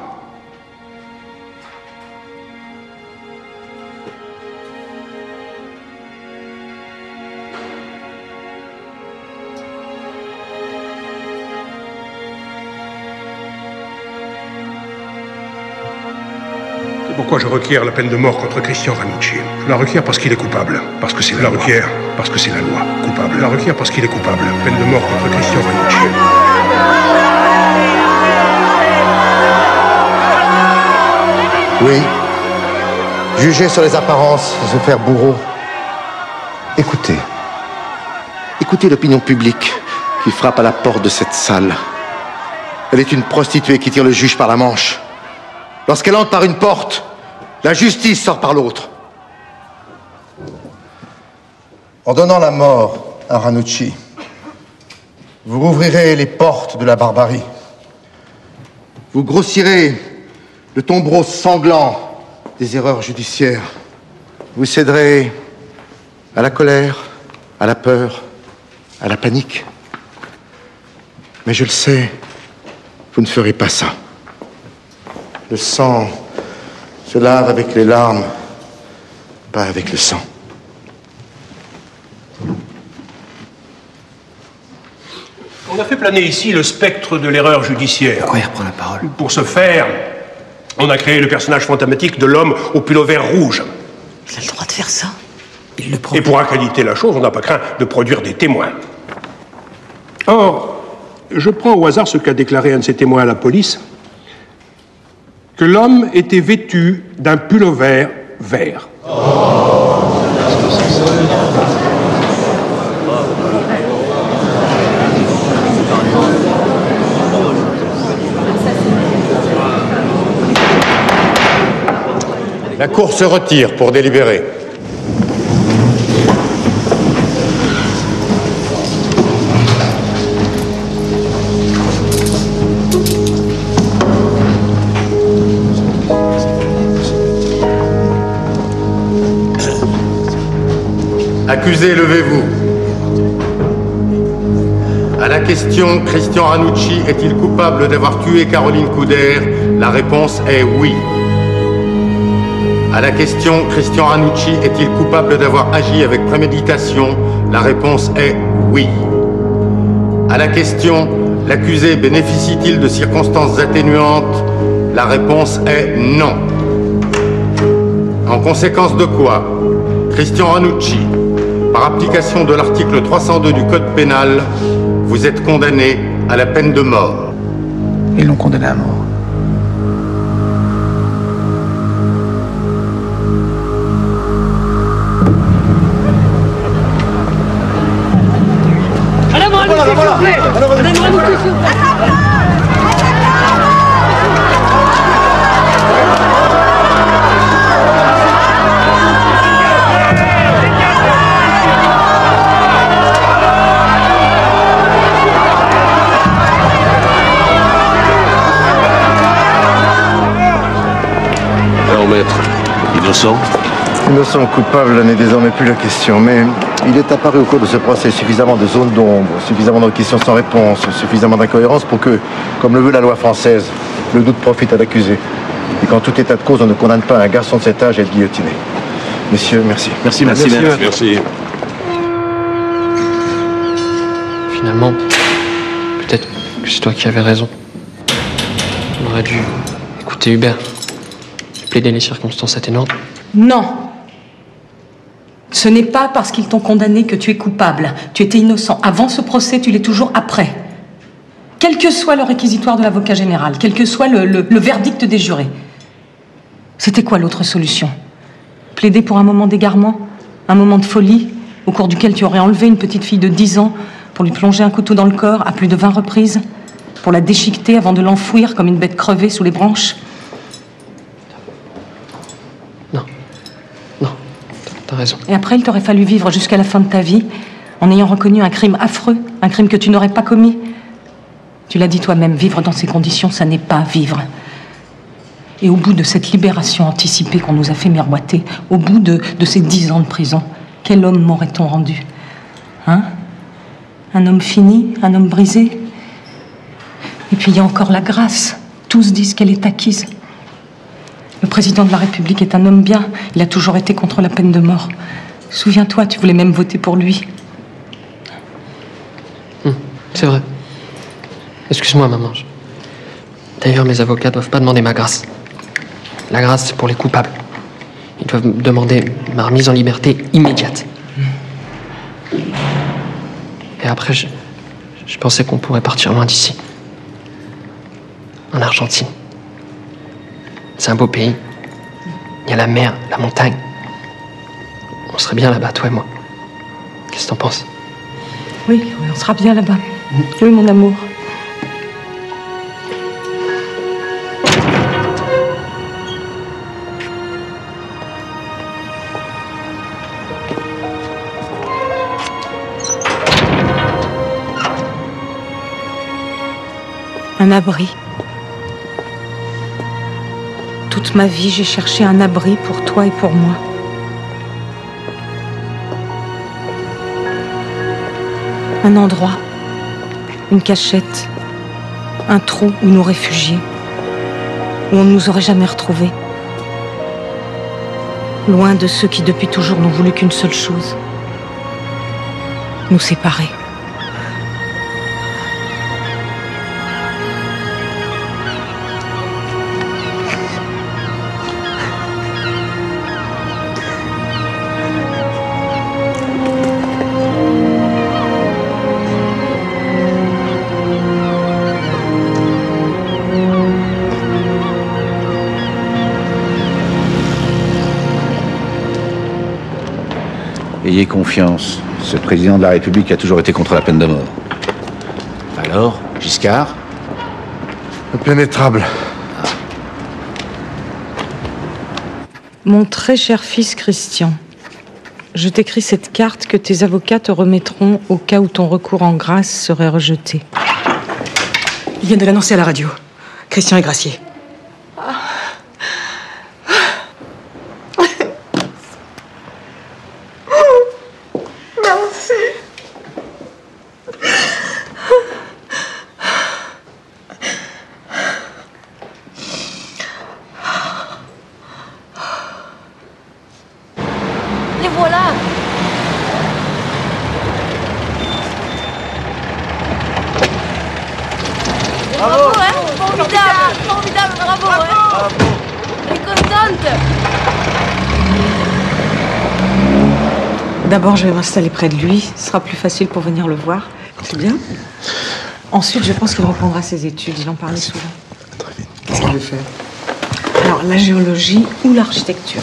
C'est pourquoi je requiers la peine de mort contre Christian Ranucci. Je la requiers parce qu'il est coupable. Parce que c'est la loi. Je la requiers parce que c'est la loi. Coupable. Je la requiers parce qu'il est coupable. Peine de mort contre Christian Ranucci. Oui. Juger sur les apparences, se faire bourreau. Écoutez. Écoutez l'opinion publique qui frappe à la porte de cette salle. Elle est une prostituée qui tire le juge par la manche. Lorsqu'elle entre par une porte, la justice sort par l'autre. En donnant la mort à Ranucci, vous rouvrirez les portes de la barbarie. Vous grossirez le tombereau sanglant des erreurs judiciaires. Vous céderez à la colère, à la peur, à la panique. Mais je le sais, vous ne ferez pas ça. Le sang se lave avec les larmes, pas avec le sang. On a fait planer ici le spectre de l'erreur judiciaire. Pourquoi il reprend la parole? Pour ce faire, on a créé le personnage fantomatique de l'homme au pull-over rouge. Il a le droit de faire ça. Il le prend. Et pour accréditer la chose, on n'a pas craint de produire des témoins. Or, je prends au hasard ce qu'a déclaré un de ces témoins à la police, que l'homme était vêtu d'un pull-over vert. La cour se retire pour délibérer. Accusé, levez-vous. À la question, Christian Ranucci est-il coupable d'avoir tué Caroline Couder? La réponse est oui. À la question, Christian Ranucci est-il coupable d'avoir agi avec préméditation? La réponse est oui. À la question, l'accusé bénéficie-t-il de circonstances atténuantes? La réponse est non. En conséquence de quoi, Christian Ranucci, par application de l'article 302 du Code pénal, vous êtes condamné à la peine de mort. Ils l'ont condamné à mort. Madame Ranucci, s'il vous plaît. Madame Ranucci, s'il vous plaît. Alors, maître, innocent? Innocent ou coupable n'est désormais plus la question, mais il est apparu au cours de ce procès suffisamment de zones d'ombre, suffisamment de questions sans réponse, suffisamment d'incohérences pour que, comme le veut la loi française, le doute profite à l'accusé. Et qu'en tout état de cause, on ne condamne pas un garçon de cet âge à être guillotiné. Messieurs, merci. Merci, maître. Merci. Finalement, peut-être que c'est toi qui avais raison. On aurait dû écouter Hubert. Plaider les circonstances atténuantes. Non. Ce n'est pas parce qu'ils t'ont condamné que tu es coupable. Tu étais innocent avant ce procès, tu l'es toujours après. Quel que soit le réquisitoire de l'avocat général, quel que soit le verdict des jurés. C'était quoi l'autre solution? Plaider pour un moment d'égarement, un moment de folie, au cours duquel tu aurais enlevé une petite fille de 10 ans pour lui plonger un couteau dans le corps à plus de 20 reprises? pour la déchiqueter avant de l'enfouir comme une bête crevée sous les branches. Non, t'as raison. Et après, il t'aurait fallu vivre jusqu'à la fin de ta vie en ayant reconnu un crime affreux, un crime que tu n'aurais pas commis. Tu l'as dit toi-même, vivre dans ces conditions, ça n'est pas vivre. Et au bout de cette libération anticipée qu'on nous a fait miroiter, au bout de ces 10 ans de prison, quel homme m'aurait-on rendu? Hein? Un homme fini, un homme brisé? Et puis il y a encore la grâce. Tous disent qu'elle est acquise. Le président de la République est un homme bien. Il a toujours été contre la peine de mort. Souviens-toi, tu voulais même voter pour lui. C'est vrai. Excuse-moi, maman. D'ailleurs, mes avocats doivent pas demander ma grâce. La grâce, c'est pour les coupables. Ils doivent me demander ma remise en liberté immédiate. Et après, je pensais qu'on pourrait partir loin d'ici. En Argentine. C'est un beau pays. Il y a la mer, la montagne. On serait bien là-bas, toi et moi. Qu'est-ce que t'en penses? Oui, on sera bien là-bas. Oui, mon amour. Un abri. Toute ma vie, j'ai cherché un abri pour toi et pour moi. Un endroit, une cachette, un trou où nous réfugier, où on ne nous aurait jamais retrouvés. Loin de ceux qui depuis toujours n'ont voulu qu'une seule chose, nous séparer. Ayez confiance. Ce président de la République a toujours été contre la peine de mort. Alors, Giscard? Impénétrable. Mon très cher fils Christian, je t'écris cette carte que tes avocats te remettront au cas où ton recours en grâce serait rejeté. Il vient de l'annoncer à la radio. Christian est gracié. Merci. Les voilà. Bravo, hein? Formidable, bravo, hein? Elle est contente. D'abord, je vais m'installer près de lui. Ce sera plus facile pour venir le voir. C'est bien. Ensuite, je pense qu'il reprendra ses études. Il en parlait souvent. Qu'est-ce qu'il veut faire? Alors, la géologie ou l'architecture.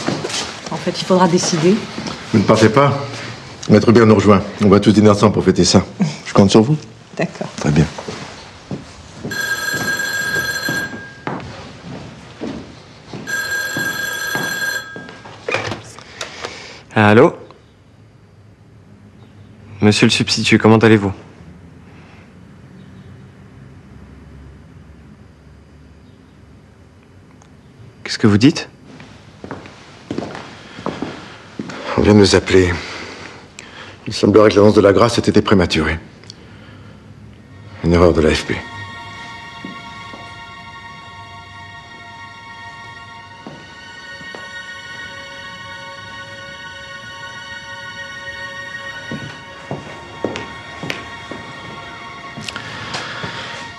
En fait, il faudra décider. Vous ne partez pas? Maître Hubert nous rejoint. On va tous dîner ensemble pour fêter ça. Je compte sur vous. D'accord. Très bien. Allô? Monsieur le substitut, comment allez-vous? Qu'est-ce que vous dites? On vient de nous appeler. Il semblerait que l'annonce de la grâce ait été prématurée. Une erreur de l'AFP.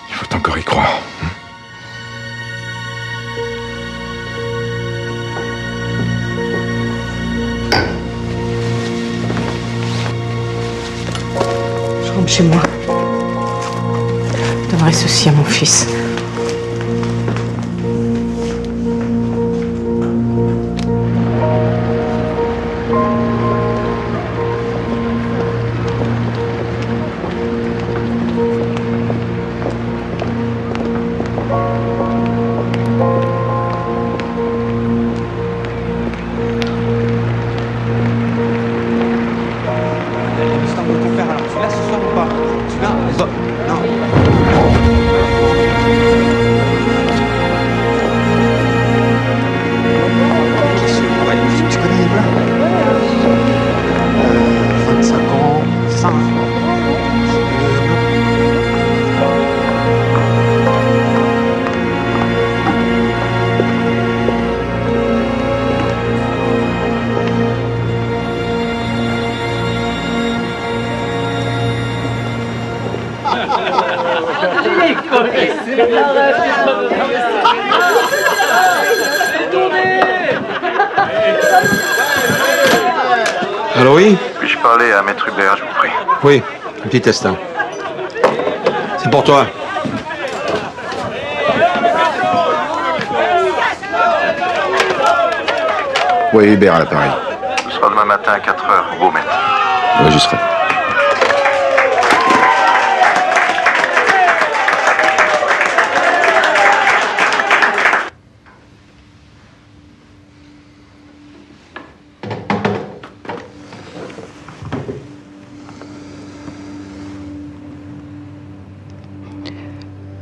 Il faut encore y croire. Je rentre chez moi. Je donnerai ceci à mon fils. Alors oui? Puis-je parler à Maître Hubert, je vous prie? Oui, un petit instant. C'est pour toi. Oui, Hubert à l'appareil. Ce sera demain matin à 4h, au beau maître. Oui, j'y serai.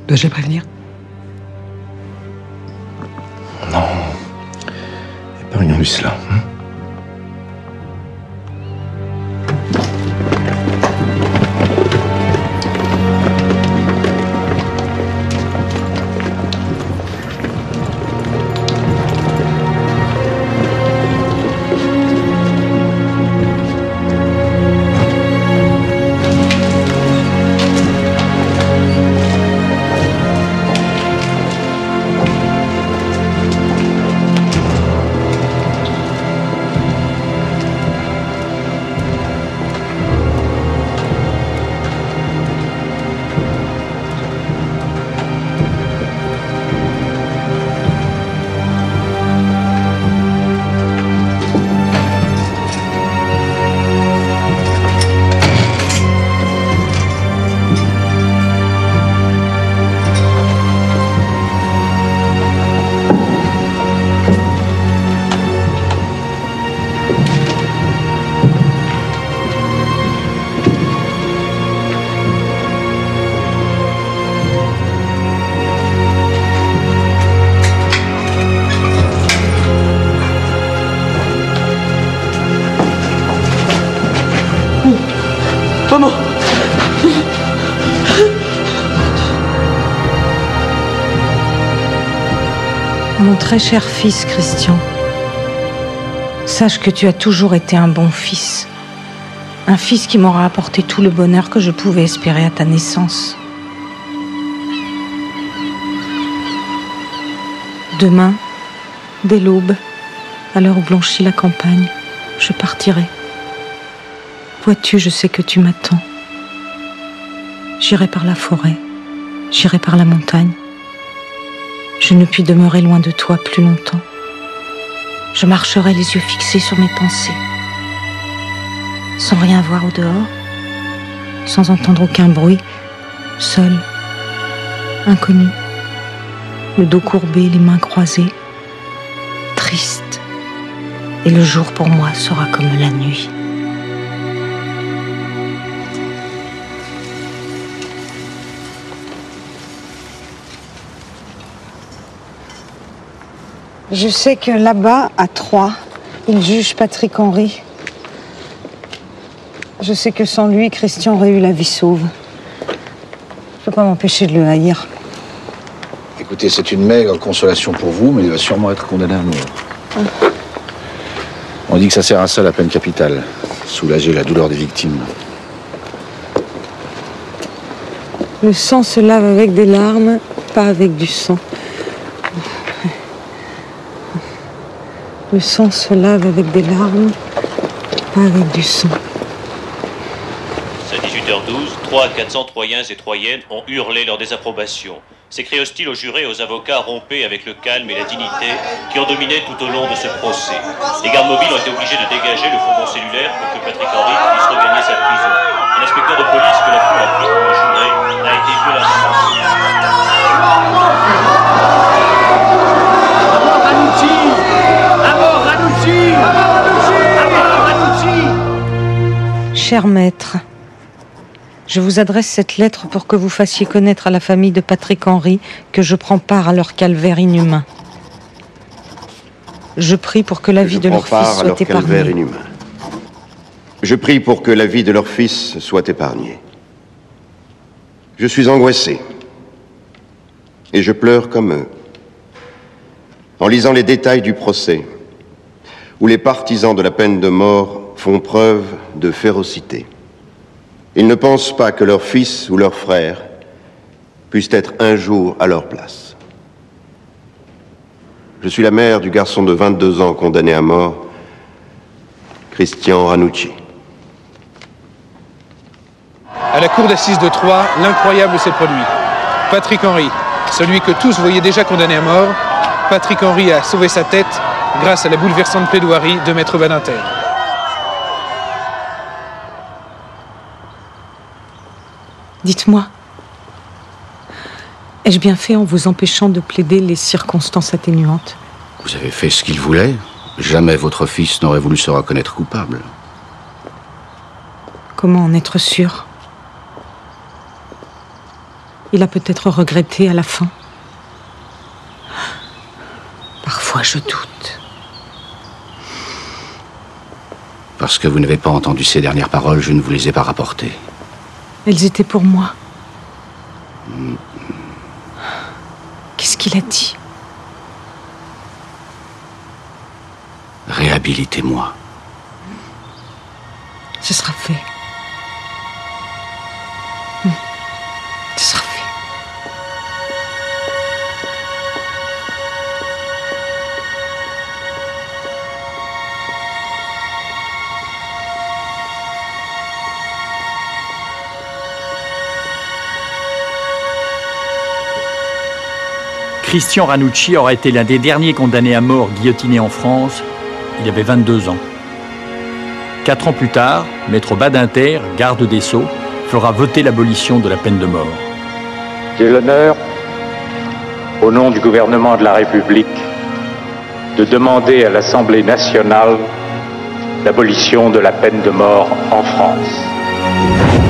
Dois-je prévenir? Non. Épargnons-lui cela. Maman! Mon très cher fils, Christian, sache que tu as toujours été un bon fils. Un fils qui m'aura apporté tout le bonheur que je pouvais espérer à ta naissance. Demain, dès l'aube, à l'heure où blanchit la campagne, je partirai. Vois-tu, je sais que tu m'attends. J'irai par la forêt, j'irai par la montagne. Je ne puis demeurer loin de toi plus longtemps. Je marcherai les yeux fixés sur mes pensées, sans rien voir au dehors, sans entendre aucun bruit, seul, inconnu, le dos courbé, les mains croisées, triste. Et le jour pour moi sera comme la nuit. Je sais que là-bas, à Troyes, il juge Patrick Henry. Je sais que sans lui, Christian aurait eu la vie sauve. Je ne peux pas m'empêcher de le haïr. Écoutez, c'est une maigre consolation pour vous, mais il va sûrement être condamné à mort. On dit que ça sert à ça la peine capitale. Soulager la douleur des victimes. Le sang se lave avec des larmes, pas avec du sang. Le sang se lave avec des larmes, pas avec du sang. À 18h12, 400 Troyens et Troyennes ont hurlé leur désapprobation. Ces cris hostiles aux jurés et aux avocats rompaient avec le calme et la dignité qui ont dominé tout au long de ce procès. Les gardes mobiles ont été obligés de dégager le fourgon cellulaire pour que Patrick Henry puisse regagner sa prison. Un inspecteur de police que la foule a pris pour un juré a été violemment massacré. Cher maître, je vous adresse cette lettre pour que vous fassiez connaître à la famille de Patrick Henry que je prends part à leur calvaire inhumain. Je prie pour que la vie de leur fils soit épargnée. Je prie pour que la vie de leur fils soit épargnée. Je suis angoissé et je pleure comme eux en lisant les détails du procès où les partisans de la peine de mort font preuve de férocité. Ils ne pensent pas que leur fils ou leur frère puissent être un jour à leur place. Je suis la mère du garçon de 22 ans condamné à mort, Christian Ranucci. À la cour d'assises de Troyes, l'incroyable s'est produit. Patrick Henry, celui que tous voyaient déjà condamné à mort, Patrick Henry a sauvé sa tête grâce à la bouleversante plaidoirie de Maître Badinter. Dites-moi, ai-je bien fait en vous empêchant de plaider les circonstances atténuantes? Vous avez fait ce qu'il voulait. Jamais votre fils n'aurait voulu se reconnaître coupable. Comment en être sûr? Il a peut-être regretté à la fin. Parfois je doute. Parce que vous n'avez pas entendu ces dernières paroles, je ne vous les ai pas rapportées. Elles étaient pour moi. Qu'est-ce qu'il a dit? Réhabilitez-moi. Ce sera fait. Ce sera fait. Christian Ranucci aura été l'un des derniers condamnés à mort guillotinés en France. Il avait 22 ans. 4 ans plus tard, Maître Badinter, garde des Sceaux, fera voter l'abolition de la peine de mort. J'ai l'honneur, au nom du gouvernement de la République, de demander à l'Assemblée nationale l'abolition de la peine de mort en France.